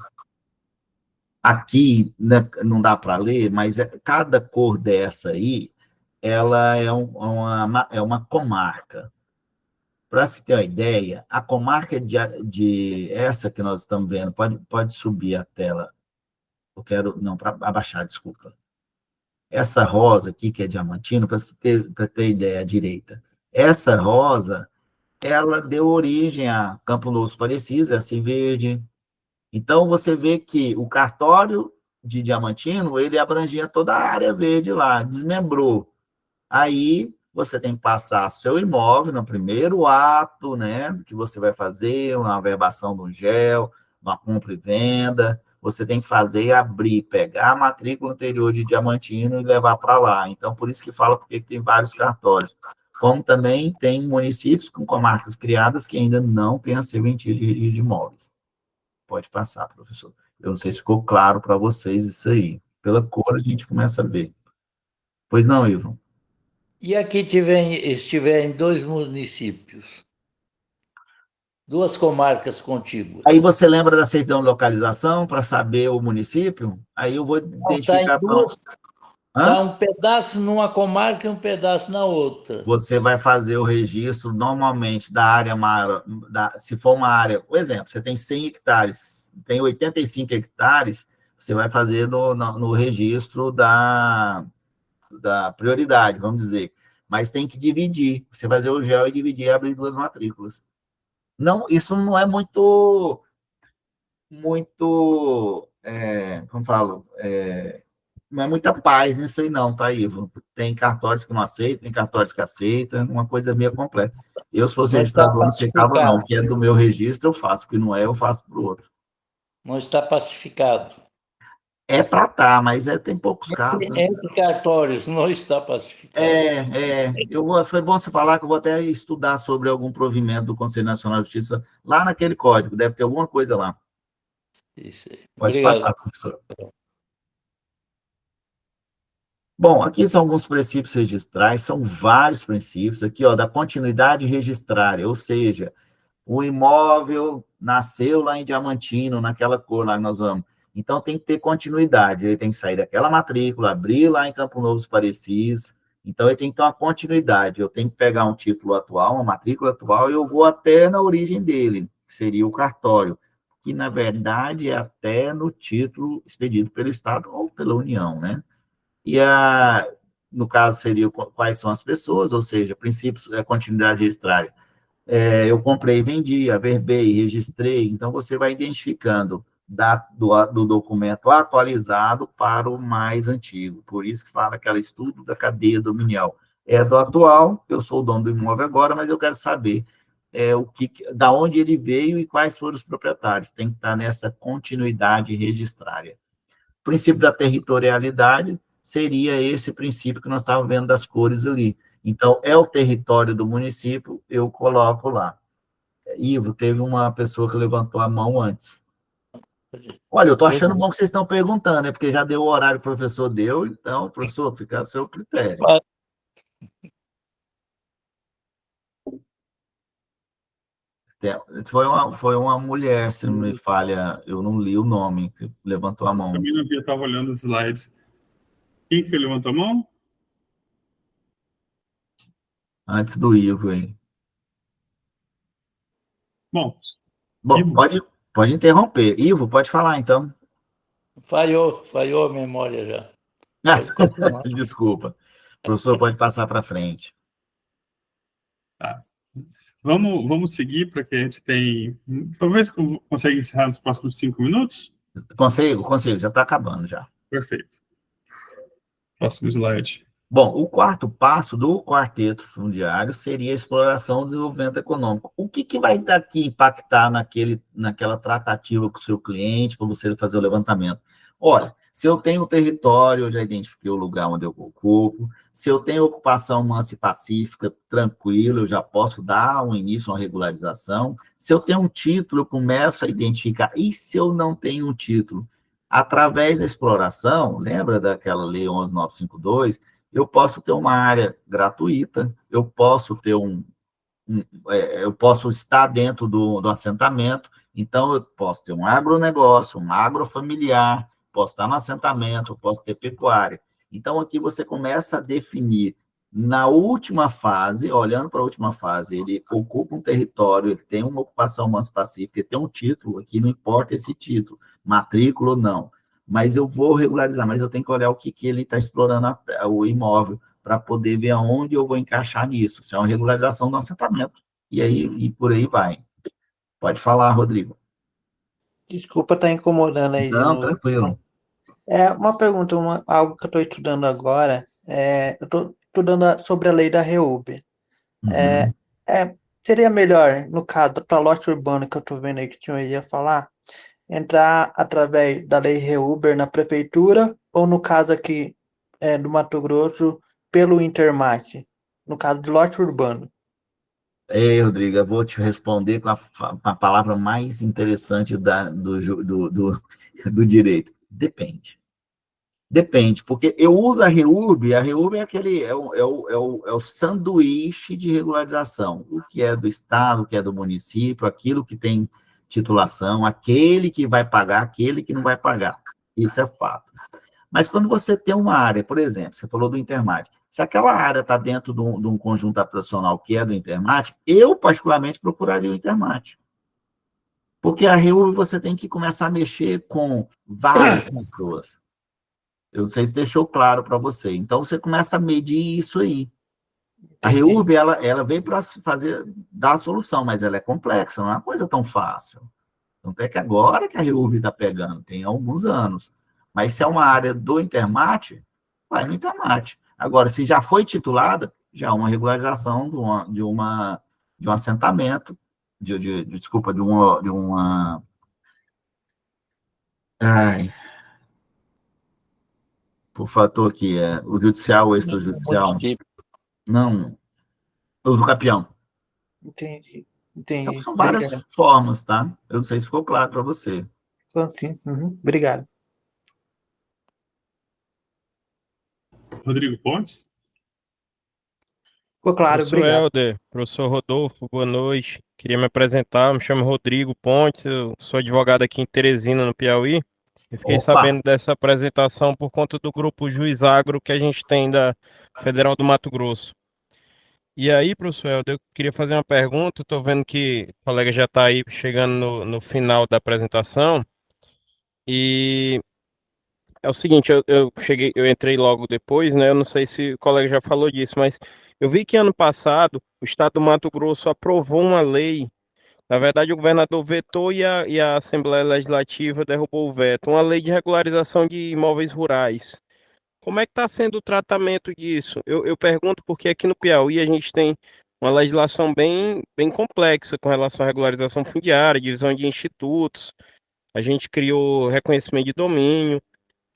Aqui, né, não dá para ler, mas cada cor dessa aí, ela é uma comarca. Para se ter uma ideia, a comarca de essa que nós estamos vendo, pode subir a tela. Eu quero, não, para abaixar, desculpa. Essa rosa aqui, que é diamantino, para ter ideia, à direita. Essa rosa, ela deu origem a Campo Louço Parecis, essa em verde. Então, você vê que o cartório de Diamantino, ele abrangia toda a área verde lá, desmembrou. Aí, você tem que passar seu imóvel no primeiro ato, né, que você vai fazer, uma averbação do gel, uma compra e venda, você tem que fazer e abrir, pegar a matrícula anterior de Diamantino e levar para lá. Então, por isso que fala porque tem vários cartórios. Como também tem municípios com comarcas criadas que ainda não têm a serventia de registro de imóveis. Pode passar, professor. Eu não sei se ficou claro para vocês isso aí. Pela cor, a gente começa a ver. Pois não, Ivan? E aqui estiver em 2 municípios, 2 comarcas contíguas. Aí você lembra da certidão de localização para saber o município? Aí eu vou identificar... Está um pedaço numa comarca e um pedaço na outra. Você vai fazer o registro, normalmente, da área maior, se for uma área... Por exemplo, você tem 100 hectares, tem 85 hectares, você vai fazer no registro da prioridade, vamos dizer. Mas tem que dividir. Você fazer o gel e dividir e abrir 2 matrículas. Não, isso não é muito como falo, não é muita paz nisso aí não, tá, Ivo? Tem cartórios que não aceitam, tem cartórios que aceitam, uma coisa meio completa. Eu, se fosse registrador, não aceitava não, o que é do meu registro eu faço, o que não é, eu faço para o outro. Não está pacificado. É para estar, mas tem poucos casos. Né? Entre cartórios, não está pacificado. Foi bom você falar que eu vou até estudar sobre algum provimento do Conselho Nacional de Justiça lá naquele código, deve ter alguma coisa lá. Isso aí. Pode Obrigado. passar, professor. Bom, aqui são alguns princípios registrais, são vários princípios. Aqui, ó, da continuidade registrária, ou seja, o imóvel nasceu lá em Diamantino, naquela cor lá que nós vamos. Então, tem que ter continuidade. Ele tem que sair daquela matrícula, abrir lá em Campo Novo Parecis. Então, ele tem que ter uma continuidade. Eu tenho que pegar um título atual, uma matrícula atual, e eu vou até na origem dele, que seria o cartório, que, na verdade, é até no título expedido pelo Estado ou pela União, né? E, no caso, seria quais são as pessoas, ou seja, princípios da continuidade registrária. Eu comprei, vendi, averbei, registrei. Então, você vai identificando do documento atualizado para o mais antigo. Por isso que fala aquele estudo da cadeia dominial. É do atual, eu sou o dono do imóvel agora, mas eu quero saber da onde ele veio e quais foram os proprietários. Tem que estar nessa continuidade registrária. O princípio da territorialidade seria esse princípio que nós estávamos vendo das cores ali. Então, é o território do município, eu coloco lá. Ivo, teve uma pessoa que levantou a mão antes. Olha, eu estou achando bom que vocês estão perguntando, né? Porque já deu o horário que o professor deu, então, professor, fica a seu critério. Foi uma mulher, se não me falha, eu não li o nome, que levantou a mão. Também não vi, eu estava olhando os slides. Quem que levantou a mão? Antes do Ivo, hein? Bom, Ivo. Pode interromper. Ivo, pode falar, então. Falhou a memória já. Pode continuar. Desculpa. O professor pode passar para frente. Tá. Vamos seguir para que a gente tem... Talvez consiga encerrar nos próximos 5 minutos? Consigo, já está acabando já. Perfeito. Próximo slide. Bom, o quarto passo do quarteto fundiário seria a exploração e desenvolvimento econômico. O que vai daqui impactar naquela tratativa com o seu cliente para você fazer o levantamento? Olha, se eu tenho território, eu já identifiquei o lugar onde eu ocupo. Se eu tenho ocupação mansa e pacífica, tranquilo, eu já posso dar um início a uma regularização. Se eu tenho um título, eu começo a identificar. E se eu não tenho um título? Através da exploração, lembra daquela lei 11.952? Eu posso ter uma área gratuita, eu posso ter eu posso estar dentro do assentamento, então eu posso ter um agronegócio, um agrofamiliar, posso estar no assentamento, posso ter pecuária. Então, aqui você começa a definir, na última fase, olhando para a última fase, ele ocupa um território, ele tem uma ocupação mansa pacífica, ele tem um título, aqui não importa esse título, matrícula ou não, mas eu vou regularizar, mas eu tenho que olhar o que ele está explorando o imóvel, para poder ver aonde eu vou encaixar nisso. Isso é uma regularização do assentamento. E por aí vai. Pode falar, Rodrigo. Desculpa estar incomodando aí. Não, tranquilo. Uma pergunta, algo que eu estou estudando agora, eu estou estudando sobre a lei da REUB. Seria melhor, no caso, para lote urbano que eu estou vendo aí que o senhor ia falar, entrar através da lei REUBER na prefeitura, ou no caso aqui do Mato Grosso, pelo Intermate, no caso de lote urbano? Ei, Rodrigo, eu vou te responder com a palavra mais interessante do direito. Depende. Depende, porque eu uso a REURB é o sanduíche de regularização, o que é do Estado, o que é do município, aquilo que tem titulação, aquele que vai pagar, aquele que não vai pagar. Isso é fato. Mas quando você tem uma área, por exemplo, você falou do Intermate, se aquela área está dentro de um conjunto habitacional que é do Intermate, eu, particularmente, procuraria o Intermate. Porque a REURB você tem que começar a mexer com várias pessoas. Eu não sei se deixou claro para você. Então, você começa a medir isso aí. A REURB, ela veio para dar a solução, mas ela é complexa, não é uma coisa tão fácil. Então, é que agora que a REURB está pegando, tem alguns anos. Mas se é uma área do Intermate, vai no Intermate. Agora, se já foi titulada, já é uma regularização de um assentamento, desculpa, de uma... Ai, por fator aqui, o judicial ou extrajudicial? Não, o capião. Entendi. Então, são várias formas, tá? Eu não sei se ficou claro para você. Sim. Obrigado. Rodrigo Pontes? Ficou claro, Professor obrigado. Helder, professor Rodolfo, boa noite. Queria me apresentar, me chamo Rodrigo Pontes, eu sou advogado aqui em Teresina, no Piauí. Eu fiquei sabendo dessa apresentação por conta do grupo Juiz Agro que a gente tem da Federal do Mato Grosso. E aí, professor Helder, eu queria fazer uma pergunta, estou vendo que o colega já está aí chegando no final da apresentação, e é o seguinte, eu entrei logo depois, né? Eu não sei se o colega já falou disso, mas Eu vi que ano passado o estado do Mato Grosso aprovou uma lei. Na verdade, o governador vetou e a Assembleia Legislativa derrubou o veto. Uma lei de regularização de imóveis rurais. Como é que está sendo o tratamento disso? Eu pergunto porque aqui no Piauí a gente tem uma legislação bem complexa com relação à regularização fundiária, divisão de institutos. A gente criou reconhecimento de domínio.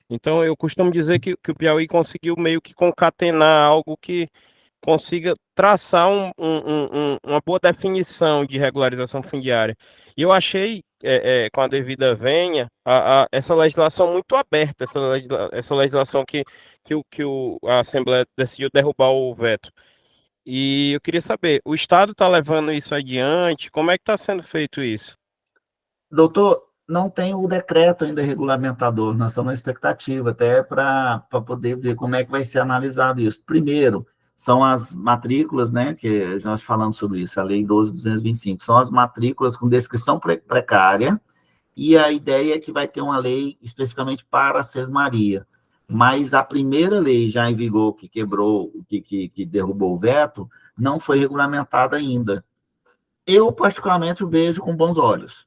Então, eu costumo dizer que o Piauí conseguiu meio que concatenar algo que consiga traçar uma boa definição de regularização fundiária. E eu achei, com a devida venha, essa legislação muito aberta, essa legislação a Assembleia decidiu derrubar o veto. E eu queria saber, o Estado está levando isso adiante? Como é que está sendo feito isso? Doutor, não tem o decreto ainda regulamentador, nós estamos na expectativa até para poder ver como é que vai ser analisado isso. Primeiro, são as matrículas, né, que nós falamos sobre isso, a Lei 12.225, são as matrículas com descrição precária, e a ideia é que vai ter uma lei especificamente para a Sesmaria. Mas a primeira lei já em vigor, que quebrou, que derrubou o veto, não foi regulamentada ainda. Eu, particularmente, vejo com bons olhos,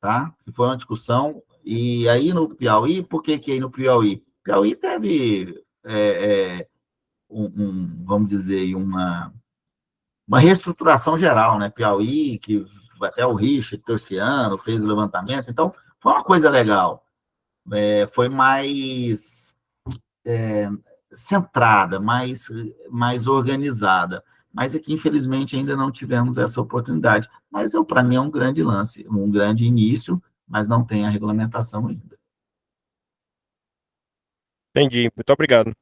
tá? Que foi uma discussão, e aí no Piauí, por que aí no Piauí? Piauí teve, vamos dizer, uma reestruturação geral, né? Piauí, que até o Richard Torciano fez o levantamento, então foi uma coisa legal, foi mais centrada, mais organizada, mas aqui, infelizmente, ainda não tivemos essa oportunidade. Mas, para mim, é um grande lance, um grande início, mas não tem a regulamentação ainda. Entendi, muito obrigado.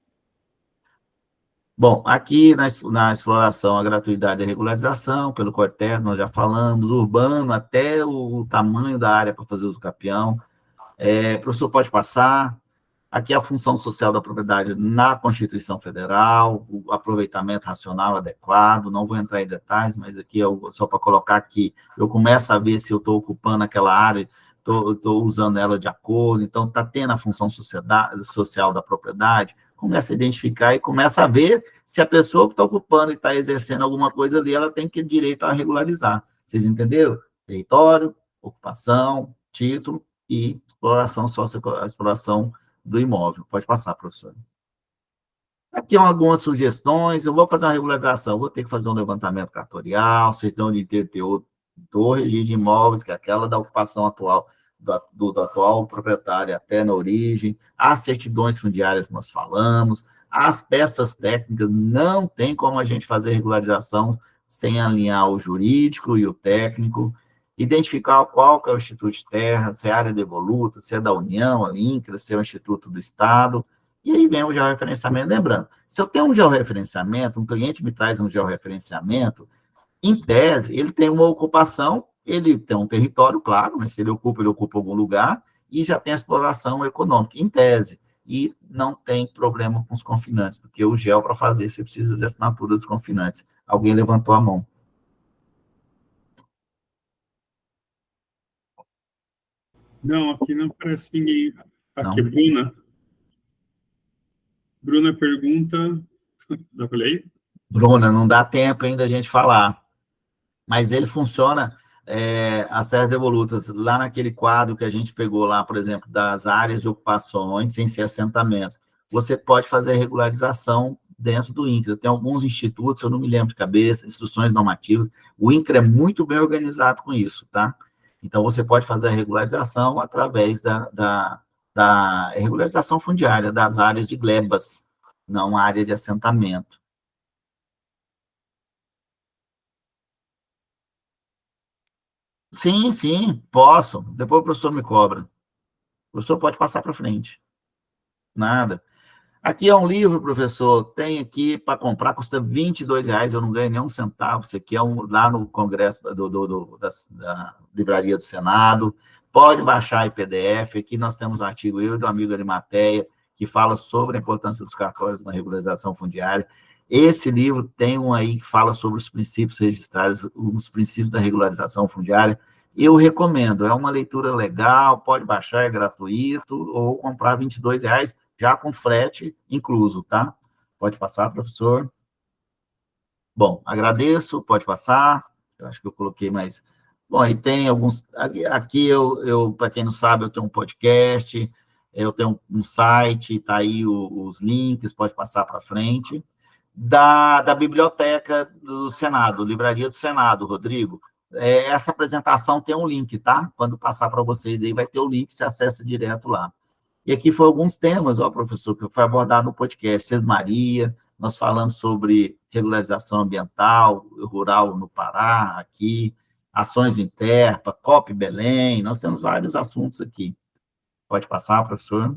Bom, aqui na exploração, a gratuidade e a regularização, pelo Cortes, nós já falamos, urbano, até o tamanho da área para fazer uso capião. Professor, pode passar. Aqui a função social da propriedade na Constituição Federal, o aproveitamento racional adequado, não vou entrar em detalhes, mas aqui só para colocar que eu começo a ver se eu estou ocupando aquela área, estou usando ela de acordo, então está tendo a função social da propriedade, começa a identificar e começa a ver se a pessoa que está ocupando e está exercendo alguma coisa ali, ela tem que ter direito a regularizar. Vocês entenderam? Território, ocupação, título e exploração do imóvel. Pode passar, professor. Aqui algumas sugestões. Eu vou fazer uma regularização, vou ter que fazer um levantamento cartorial, certidão de interior do registro de imóveis, que é aquela da ocupação atual, do atual proprietário até na origem, as certidões fundiárias que nós falamos, as peças técnicas, não tem como a gente fazer regularização sem alinhar o jurídico e o técnico, identificar qual que é o Instituto de Terra, se é área devoluta, se é da União, a INCRA, se é o Instituto do Estado, e aí vem o georreferenciamento. Lembrando, se eu tenho um georreferenciamento, um cliente me traz um georreferenciamento, em tese, ele tem uma ocupação, ele tem um território, claro, mas se ele ocupa algum lugar, e já tem a exploração econômica, em tese, e não tem problema com os confinantes, porque o GEO, para fazer, você precisa de assinatura dos confinantes. Alguém levantou a mão. Não, aqui não aparece ninguém. Aqui, Não. Bruna. Bruna pergunta. Dá para ler? Bruna, não dá tempo ainda a gente falar, mas ele funciona, as terras devolutas, lá naquele quadro que a gente pegou lá, por exemplo, das áreas de ocupações, sem ser assentamentos, você pode fazer regularização dentro do INCRA. Tem alguns institutos, eu não me lembro de cabeça, instruções normativas, o INCRA é muito bem organizado com isso, tá? Então, você pode fazer a regularização através da regularização fundiária das áreas de glebas, não área de assentamento. Sim, sim, posso. Depois o professor me cobra. O professor pode passar para frente. Nada. Aqui é um livro, professor, tem aqui para comprar, custa R$22, eu não ganho nem um centavo. Isso aqui é lá no Congresso da Livraria do Senado. Pode baixar em PDF. Aqui nós temos um artigo, eu e do amigo Arimateia, que fala sobre a importância dos cartórios na regularização fundiária. Esse livro tem um aí que fala sobre os princípios registrados, os princípios da regularização fundiária. Eu recomendo, é uma leitura legal, pode baixar, é gratuito, ou comprar R$22, já com frete incluso, tá? Pode passar, professor. Bom, agradeço, pode passar. Eu acho que eu coloquei mais. Bom, aí tem alguns. Aqui para quem não sabe, eu tenho um podcast, eu tenho um site, tá aí os links, pode passar para frente. Da Biblioteca do Senado, Livraria do Senado, Rodrigo. Essa apresentação tem um link, tá? Quando passar para vocês aí, vai ter o link, você acessa direto lá. E aqui foram alguns temas, ó, professor, que foi abordado no podcast, Sesmaria, nós falamos sobre regularização ambiental, rural no Pará, aqui, ações do Interpa, COP Belém, nós temos vários assuntos aqui. Pode passar, professor?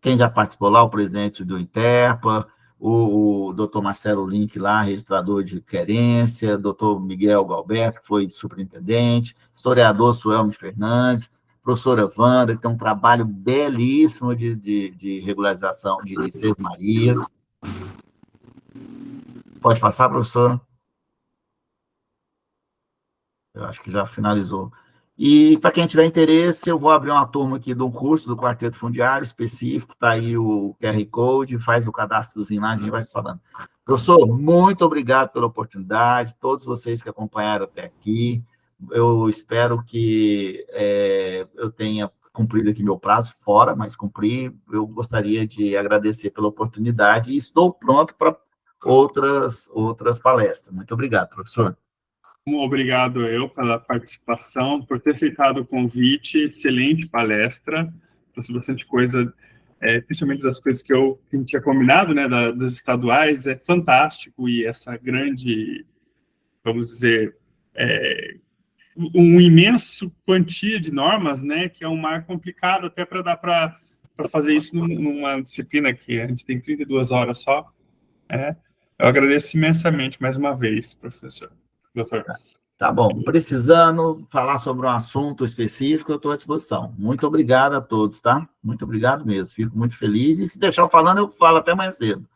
Quem já participou lá, o presidente do Interpa, o doutor Marcelo Link lá, registrador de querência, doutor Miguel Galberto, que foi superintendente, historiador Suelme Fernandes, professora Wanda, que tem um trabalho belíssimo de regularização de sesmarias. Pode passar, professor? Eu acho que já finalizou. E, para quem tiver interesse, eu vou abrir uma turma aqui de um curso do Quarteto Fundiário específico, está aí o QR Code, faz o cadastrozinho lá, a gente vai se falando. Professor, muito obrigado pela oportunidade, todos vocês que acompanharam até aqui, eu espero que eu tenha cumprido aqui meu prazo, fora, mas cumpri, eu gostaria de agradecer pela oportunidade e estou pronto para outras palestras. Muito obrigado, professor. Obrigado eu pela participação, por ter aceitado o convite, excelente palestra, trouxe bastante coisa, principalmente das coisas que a gente tinha combinado, né, das estaduais, é fantástico, e essa grande, vamos dizer, um imenso quantia de normas, né, que é um mar complicado até para dar para fazer isso numa disciplina que a gente tem 32 horas só. Eu agradeço imensamente mais uma vez, professor. Doutor. Tá bom. Precisando falar sobre um assunto específico, eu estou à disposição. Muito obrigado a todos, tá? Muito obrigado mesmo. Fico muito feliz. E se deixar eu falando, eu falo até mais cedo.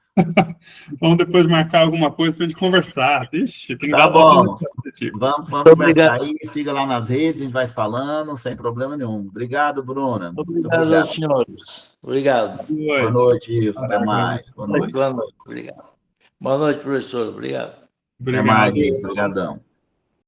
Vamos depois marcar alguma coisa para a gente conversar. Ixi, tem que tá dar bom. Tipo. Vamos conversar aí. Siga lá nas redes, a gente vai falando, sem problema nenhum. Obrigado, Bruna. Obrigado aos senhores. Obrigado. Boa noite, Ivo. Até mais. Boa noite. Boa noite. Obrigado. Boa noite, professor. Obrigado. Até mais, Ivo. Obrigadão.